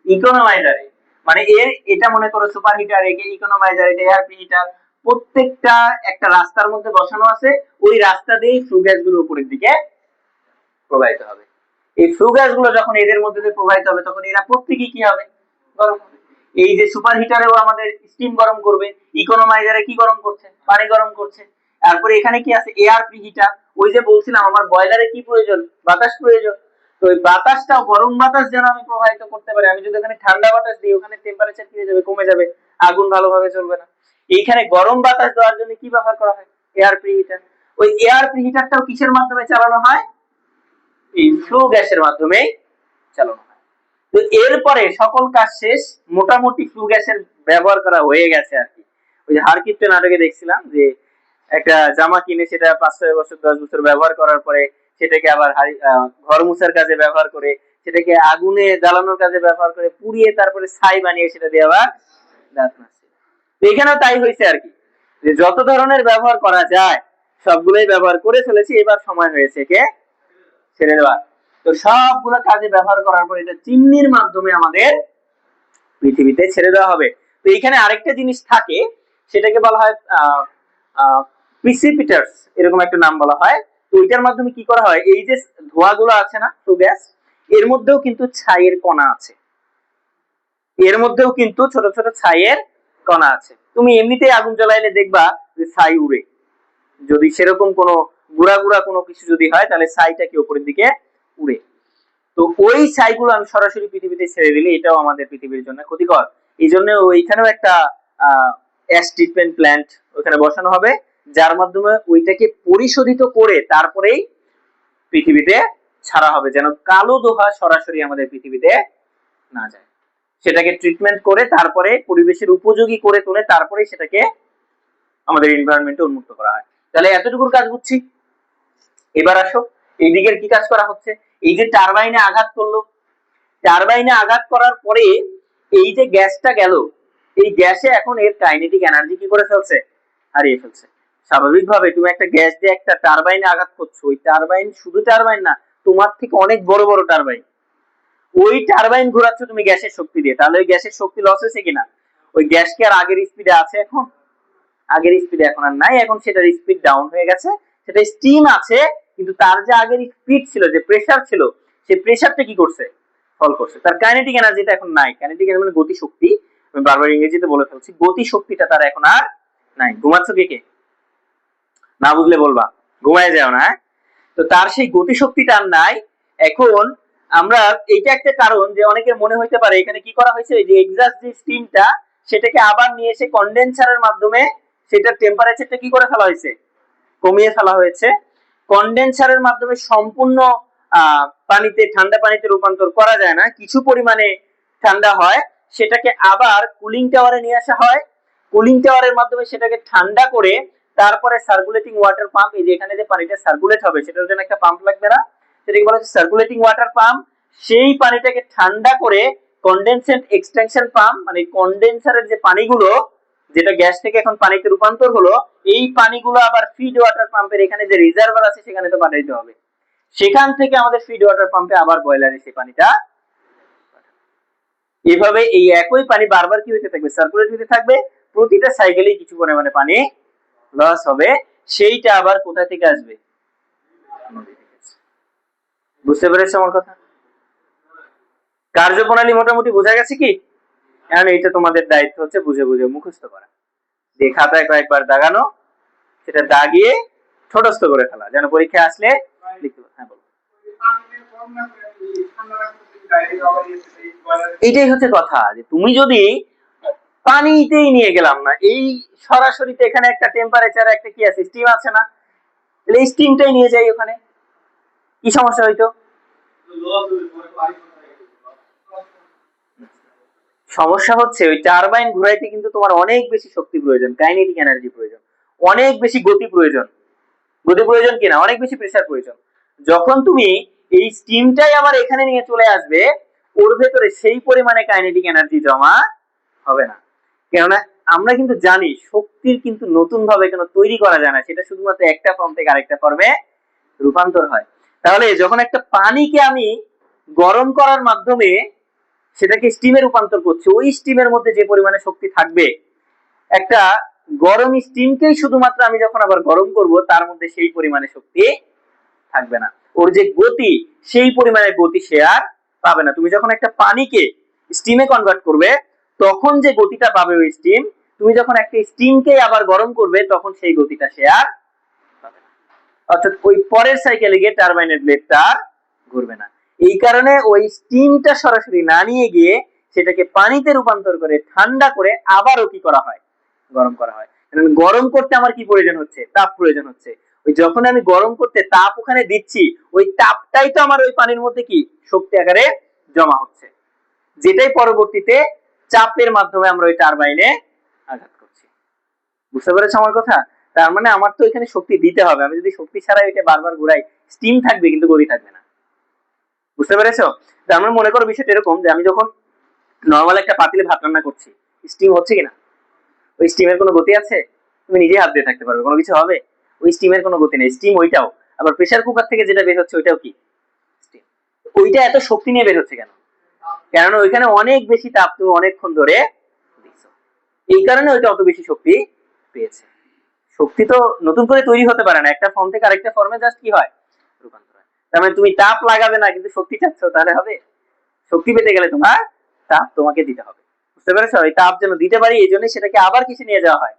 ইকোনোমাইজারে। মানে এর এটা মনে করো সুপার হিটার, একে ইকোনোমাইজার, এটা এয়ার হিটার, প্রত্যেকটা একটা রাস্তার মধ্যে বসানো আছে। ওই রাস্তা দিয়ে ফ্লু গ্যাস গুলো উপরের দিকে প্রবাহিত হবে। এই ফ্লু গ্যাস গুলো যখন এদের মধ্যে দিয়ে প্রবাহিত হবে তখন এরা প্রত্যেকেই কি হবে, গরম হবে। এই যে সুপার হিটারেও আমাদের স্টিম গরম করবে, ইকোনোমাইজারে কি গরম করছে, পানি গরম করছে। তারপরে এখানে কি আছে, এয়ার প্রিহিটার। ওই যে বলছিলাম আমার বয়লারে কি প্রয়োজন, বাতাস প্রয়োজন। তো ওই বাতাসটাও, গরম বাতাস যেন আমি প্রবাহিত করতে পারি। আমি যদি ওখানে ঠান্ডা বাতাস দিই ওখানে টেম্পারেচার কি হয়ে যাবে, কমে যাবে, আগুন ভালোভাবে চলবে না। এইখানে গরম বাতাস দেওয়ার জন্য কি ব্যবহার করা হয়, এয়ার প্রিহিটার। ওই এয়ার প্রিহিটারটাও কিসের মাধ্যমে চালানো হয়, এই ফ্লু গ্যাসের মাধ্যমে চালানো হয়। তো এরপরে সকল কাজ শেষ, মোটামুটি ফ্লু গ্যাসের ব্যবহার করা হয়ে গেছে আর কি। ওই যে হারকিপ্টে নাটকে দেখছিলাম যে একটা জামা কিনে সেটা 5-6 বছর 10 বছর ব্যবহার করার পরে সেটাকে আবার ঘর মুছার কাজে ব্যবহার করে, সেটাকে আগুনে জ্বালানোর কাজে ব্যবহার করে, পুড়িয়ে তারপরে ছাই বানিয়ে সেটা দিয়ে আবার দাঁত মাজছে। তো এখানেও তাই হয়েছে আর কি, যে যত ধরনের ব্যবহার করা যায় সবগুলোই ব্যবহার করে ফেলেছি, এবার সময় হয়েছে কে ছেড়ে দেওয়া। তো সবগুলো কাজে ব্যবহার করার পর এটা চিমনির মাধ্যমে আমাদের পৃথিবীতে ছেড়ে দেওয়া হবে। তো এখানে আরেকটা জিনিস থাকে, সেটাকে বলা হয় প্রিসিপিটার্স, এরকম একটা নাম বলা হয়। তো এটার মাধ্যমে কি করা হয়, এই যে ধোঁয়াগুলো আছে না, ফ্লু গ্যাস, এর মধ্যেও কিন্তু ছাইয়ের কণা আছে, এর মধ্যেও কিন্তু ছোট ছোট ছাইয়ের কণা আছে। তুমি এমনিতেই আগুন জ্বালাইলে দেখবা যে ছাই উড়ে, যদি সেরকম কোনো গুড়া গুড়া কোনো কিছু যদি হয় তাহলে ছাইটা কি উপরের দিকে উড়ে। তো ওই ছাইগুলো আমি সরাসরি পৃথিবীতে ছেড়ে দিলে এটাও আমাদের পৃথিবীর জন্য ক্ষতিকর। এই জন্য ওইখানেও একটা অ্যাশ ট্রিটমেন্ট প্ল্যান্ট ওখানে বসানো হবে, যার মাধ্যমে ওইটাকে পরিশোধিত করে তারপরেই পৃথিবীতে ছাড়া হবে, যেন কালো দোহা সরাসরি আমাদের পৃথিবীতে না যায়। সেটাকে ট্রিটমেন্ট করে তারপরে পরিবেশের উপযোগী করে তুলে তারপরে সেটাকে আমাদের এনভায়রনমেন্টে উন্মুক্ত করা হয়। তাহলে এতটুকুর কাজ বুঝছি। এবার আসো এই দিকের কি কাজ করা হচ্ছে। এই যে টারবাইনে আঘাত করলো, টারবাইনে আঘাত করার পরে এই যে গ্যাসটা গেল, এই গ্যাসে এখন এর কাইনেটিক এনার্জি কি করে ফেলছে, হারিয়ে ফেলছে। স্বাভাবিকভাবে তুমি একটা গ্যাস দিয়ে একটা টারবাইনে আঘাত করছো, ওই টারবাইন শুধু টারবাইন না, তোমার থেকে অনেক বড় বড় টারবাইন, ওই টারবাইন ঘোরাচ্ছ তুমি গ্যাসের শক্তি দিয়ে, তাহলে ওই গ্যাসের শক্তি লস হয়েছে কিনা, ওই গ্যাস কি আর আগের স্পিডে আছে এখন, আগের স্পিডে এখন আর নাই, এখন সেটার স্পিড ডাউন হয়ে গেছে। সেটা স্টিম আছে কিন্তু তার যে আগের স্পিড ছিল, যে প্রেসার ছিল, সেই প্রেসারটা কি করছে, ফল করছে। তার কাইনেটিক এনার্জিটা এখন নাই। কাইনেটিক এনার্জি মানে গতি শক্তি, আমি বারবার ইংরেজিতে বলে ফেলছি, গতি শক্তিটা তার এখন আর নাই। ঘুমাচ্ছ কে কে, না বুঝলে বলবা, ঘুমায় যাও না। তো তার সেই গতি শক্তিটা আর নাই। এখন আমরা, এটা একটা কারণ যে অনেকের মনে হইতে পারে এখানে কি করা হয়েছে, যে এক্সস্ট যে স্টিমটা সেটাকে আবার নিয়ে এসে কন্ডেন্সারের মাধ্যমে সেটার টেম্পারেচারটা কি করে ফেলা হয়েছে, কমিয়ে ফেলা হয়েছে। কন্ডেন্সারের মাধ্যমে সম্পূর্ণ পানিতে, ঠান্ডা পানিতে রূপান্তর করা যায় না, কিছু পরিমাণে ঠান্ডা হয়, সেটাকে আবার কুলিং টাওয়ারে নিয়ে আসা হয়। কুলিং টাওয়ারের মাধ্যমে সেটাকে ঠান্ডা করে তারপরে সার্কুলেটিং ওয়াটার পাম্প, এই যে এখানে যে পানিটা সার্কুলেট হবে সেটার জন্য একটা পাম্প লাগবে না, সেটাকে বলা হচ্ছে সার্কুলেটিং ওয়াটার পাম্প। সেই পানিটাকে ঠান্ডা করে কন্ডেনসেট এক্সটেনশন পাম্প, মানে কন্ডেন্সারের যে পানিগুলো, যেটা গ্যাস থেকে এখন পানিতে রূপান্তর হলো, এই পানিগুলো আবার ফিড ওয়াটার পাম্পের এখানে যে রিজার্ভার আছে সেখানে তো পাঠাইতে হবে। সেখান থেকে আমাদের ফিড ওয়াটার পাম্পে আবার বয়লারে সেই পানিটা, এইভাবে এই একই পানি বারবার কি হতে থাকবে, সার্কুলেট হতে থাকবে। প্রতিটা সাইকেলে কিছু পরিমাণে পানি লস হবে, সেইটা আবার কোথা থেকে আসবে, বুঝতে পেরেছো আমার কথা। কার্যপ্রণালী মোটামুটি বোঝা গেছে কি, এখন এইটা তোমাদের দায়িত্ব হচ্ছে বুঝে বুঝে মুখস্থ করা, যে খাতায় কয়েকবার দাগানো, সেটা দাগিয়ে ছোটস্থ করে ফেলা, যেন পরীক্ষায় আসলে লিখতে পারো। হ্যাঁ বলো। এটাই হচ্ছে কথা, যে তুমি যদি পানিতেই নিয়ে গেলাম না, এই সরাসরিতে এখানে একটা টেম্পারেচার একটা কি আছে, স্টিম আছে না, তাহলে এই স্টিমটাই নিয়ে যাই ওখানে, কি সমস্যা হইতো, সমস্যা হচ্ছে ওই টারবাইন ঘুরাইতে কিন্তু তোমার অনেক বেশি শক্তি প্রয়োজন, কাইনেটিক এনার্জি প্রয়োজন, অনেক বেশি গতি প্রয়োজন। গতি প্রয়োজন কিনা, অনেক বেশি প্রেসার প্রয়োজন। যখন তুমি এই স্টিমটাই আবার এখানে নিয়ে চলে আসবে, ওর ভেতরে সেই পরিমাণে কাইনেটিক এনার্জি জমা হবে না। কেননা আমরা কিন্তু জানি শক্তির কিন্তু নতুন ভাবে কোনো তৈরি করা যায় না, সেটা শুধুমাত্র একটা ফর্ম থেকে আরেকটা ফর্মে রূপান্তর হয়। তাহলে যখন একটা পানিকে আমি গরম করার মাধ্যমে সেটাকে স্টিমে রূপান্তর করছি, ওই স্টিমের মধ্যে যে পরিমাণে শক্তি থাকবে, একটা গরম স্টিমকেই শুধুমাত্র আমি যখন আবার গরম করব তার মধ্যে সেই পরিমাণে শক্তি থাকবে না। ওর যে গতি, সেই পরিমাণে গতি সে আর পাবে না। তুমি যখন একটা পানিকে স্টিমে কনভার্ট করবে তখন যে গতিটা পাবে ওই স্টিম, তুমি যখন একটা স্টিমকে আবার গরম করবে তখন সেই গতিটা সে আর পাবে না। অর্থাৎ ওই পরের সাইকেলে গিয়ে টারবাইনের ব্লেডটা ঘুরবে না। এই কারণে ওই স্টিমটা সরাসরি না নিয়ে গিয়ে সেটাকে পানিতে রূপান্তর করে ঠান্ডা করে আবারও কি করা হয়, গরম করা হয়। গরম করতে আমার কি প্রয়োজন হচ্ছে, তাপ প্রয়োজন হচ্ছে। ওই যখন আমি গরম করতে তাপ ওখানে দিচ্ছি, ওই তাপটাই তো আমার ওই পানির মধ্যে কি শক্তি আকারে জমা হচ্ছে, যেটাই পরবর্তীতে চাপের মাধ্যমে আমরা ওই টারবাইনে আঘাত করছি। বুঝতে পেরেছো আমার কথা? তার মানে আমার তো এখানে শক্তি দিতে হবে। আমি যদি শক্তি ছাড়াই এটা বারবার ঘুরাই, স্টিম থাকবে কিন্তু গতি থাকবে না। বুঝতে পেরেছো? তার মানে মনে করো বিষয়টা এরকম যে আমি যখন নরমাল একটা পাতিলে ভাত রান্না করছি, স্টিম হচ্ছে কিনা, ওই স্টিমের কোনো গতি আছে? তুমি নিজে হাত দিয়ে থাকতে পারবে, কোনো কিছু হবে? ওই স্টিমের কোনো গতি নেই। স্টিম ওইটাও, আবার প্রেসার কুকার থেকে যেটা বের হচ্ছে ওইটাও কি স্টিম। ওইটা এত শক্তি নিয়ে বের হচ্ছে কেন? কেননা ওইখানে অনেক বেশি তাপ তুমি অনেকক্ষণ ধরে দিচ্ছ, এই কারণে ওইটা অত বেশি শক্তি পেয়েছে। শক্তি তো নতুন করে তৈরি হতে পারে না, একটা ফর্ম থেকে আরেকটা ফর্মে জাস্ট কি হয়, রূপান্তর হয়। তার মানে তুমি তাপ লাগাবে না কিন্তু শক্তি চাচ্ছ, তাহলে হবে? শক্তি পেতে গেলে তোমার তাপ তোমাকে দিতে হবে। বুঝতে পেরেছো? এই তাপ যেন দিতে পারি এই জন্য সেটাকে আবার কিসে নিয়ে যাওয়া হয়,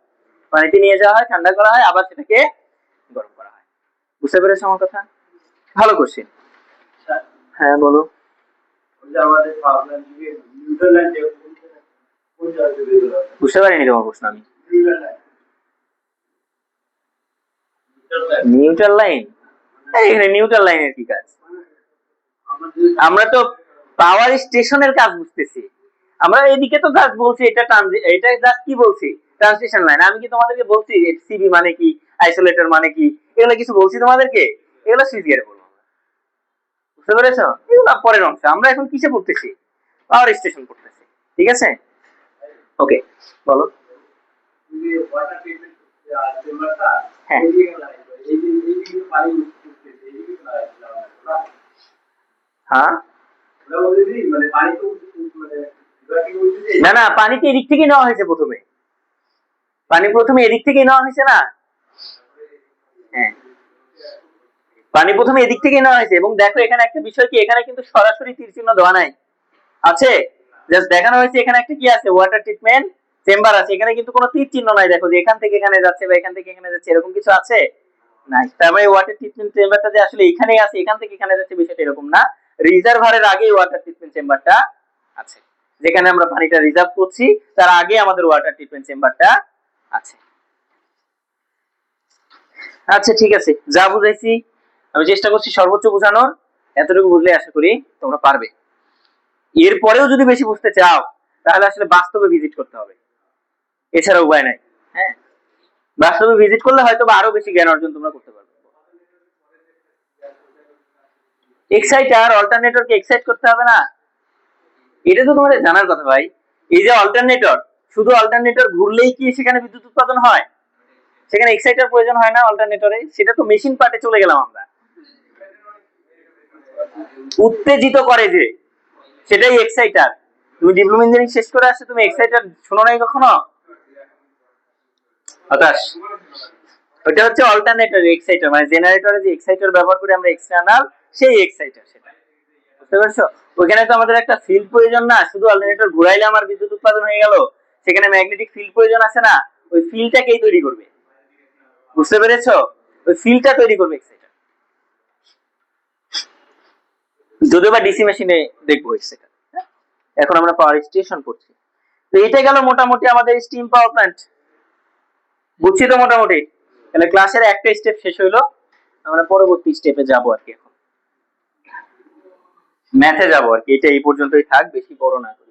পানিতে নিয়ে যাওয়া হয়, ঠান্ডা করা হয়, আবার সেটাকে গরম করা হয়। বুঝতে পেরেছো আমার কথা? ভালো কোশ্চেন। হ্যাঁ বলো। বুঝতে পারিনি তোমার প্রশ্ন আমি। নিউট্রাল লাইন, এখানে নিউট্রাল লাইনের কি কাজ? আমরা তো পাওয়ার স্টেশনের কাজ বুঝতেছি। আমরা এদিকে তো জাস্ট বলছি এটা এটা জাস্ট কি বলছি, ট্রান্সমিশন লাইন। আমি কি তোমাদেরকে বলছি সিবি মানে কি, আইসোলেটর মানে কি, এগুলো কিছু বলছি তোমাদেরকে? এগুলো সুইচ গিয়ারে বলবো। বুঝতে পেরেছো? এগুলো পরের অংশ। আমরা এখন কিসে পড়তেছি? পাওয়ার স্টেশন পড়তেছি। ঠিক আছে, ওকে বলো। হ্যাঁ, হ্যাঁ, না না, পানিতে এদিক থেকে নেওয়া হয়েছে প্রথমে। পানি প্রথমে এদিক থেকে নেওয়া হয়েছে না? হ্যাঁ, পানি প্রথমে এদিক থেকে নেওয়া হয়েছে। এবং দেখো এখানে একটা বিষয় কি, এখানে কিন্তু সরাসরি তীর চিহ্ন দেওয়া নাই, আছে জাস্ট দেখানো হয়েছে এখানে একটা কি আছে, ওয়াটার ট্রিটমেন্ট চেম্বার আছে। এখানে কিন্তু কোনো তীর চিহ্ন নাই। দেখো যে এখান থেকে এখানে যাচ্ছে বা এখান থেকে এখানে যাচ্ছে, এরকম কিছু আছে নাই। তার মানে ওয়াটার ট্রিটমেন্ট চেম্বারটা যে আসলে এখানেই আছে, এখান থেকে এখানে যাচ্ছে, বিষয়টা এরকম না। রিজার্ভারের আগে ওয়াটার ট্রিটমেন্ট চেম্বারটা আছে, যেখানে আমরা পানিটা রিজার্ভ করছি তার আগে আমাদের ওয়াটার ট্রিটমেন্ট চেম্বারটা আছে। আচ্ছা ঠিক আছে, যা বুঝাইছি আমি চেষ্টা করছি সর্বোচ্চ বোঝানোর। এতটুকু বুঝলে আশা করি তোমরা পারবে। এরপরেও যদি বেশি বুঝতে চাও তাহলে আসলে বাস্তবে ভিজিট করতে হবে, এছাড়া উপায় নাই। হ্যাঁ, বাস্তবে ভিজিট করলে হয়তো আরো বেশি জ্ঞান অর্জন তোমরা করতে পারবে। এক্সাইটার অল্টারনেটরকে এক্সাইট করতে হবে না, এটা তো তোমাদের জানার কথা ভাই। এই যে অল্টারনেটর, শুধু অল্টারনেটর ঘুরলেই কি সেখানে বিদ্যুৎ উৎপাদন হয়? সেখানে এক্সাইটার প্রয়োজন হয় না অল্টারনেটরে? সেটা তো মেশিন পার্টে চলে গেলাম আমরা। উত্তেজিত করে যে, সেটাই এক্সাইটার। তুমি ডিপ্লোমা ইঞ্জিনিয়ারিং শেষ করে আসছে, তুমি এক্সাইটার শোনো নাই কখনো? হতাশ। ওটা হচ্ছে অল্টারনেটর এক্সাইটার, মানে জেনারেটরে যে এক্সাইটার ব্যবহার করে আমরা এক্সটার্নাল, সেই এক্সাইটার সেটা। বুঝতে পারছো? ওইখানে তো আমাদের একটা ফিল্ড প্রয়োজন না, শুধু অল্টারনেটর ঘুরাইলে আমার বিদ্যুৎ উৎপাদন হয়ে গেল। সেখানে ম্যাগনেটিক ফিল্ড প্রয়োজন আছে না, ওই ফিল্ডটাকেই তৈরি করবে। বুঝতে পেরেছো? ওই ফিল্ডটা তৈরি করবে এক্সাইটার। যদিও বা ডিসি মেশিনে দেখবো এক্সাইটার। এখন আমরা পাওয়ার স্টেশন করছি। তো এটা গেল মোটামুটি আমাদের স্টিম পাওয়ার প্ল্যান্ট। বুঝছি তো মোটামুটি? তাহলে ক্লাসের একটা স্টেপ শেষ হইলো, আমরা পরবর্তী স্টেপে যাবো আর কি। এখন ম্যাথে যাবো আর কি, এটা এই পর্যন্তই থাক, বেশি বড় না করি।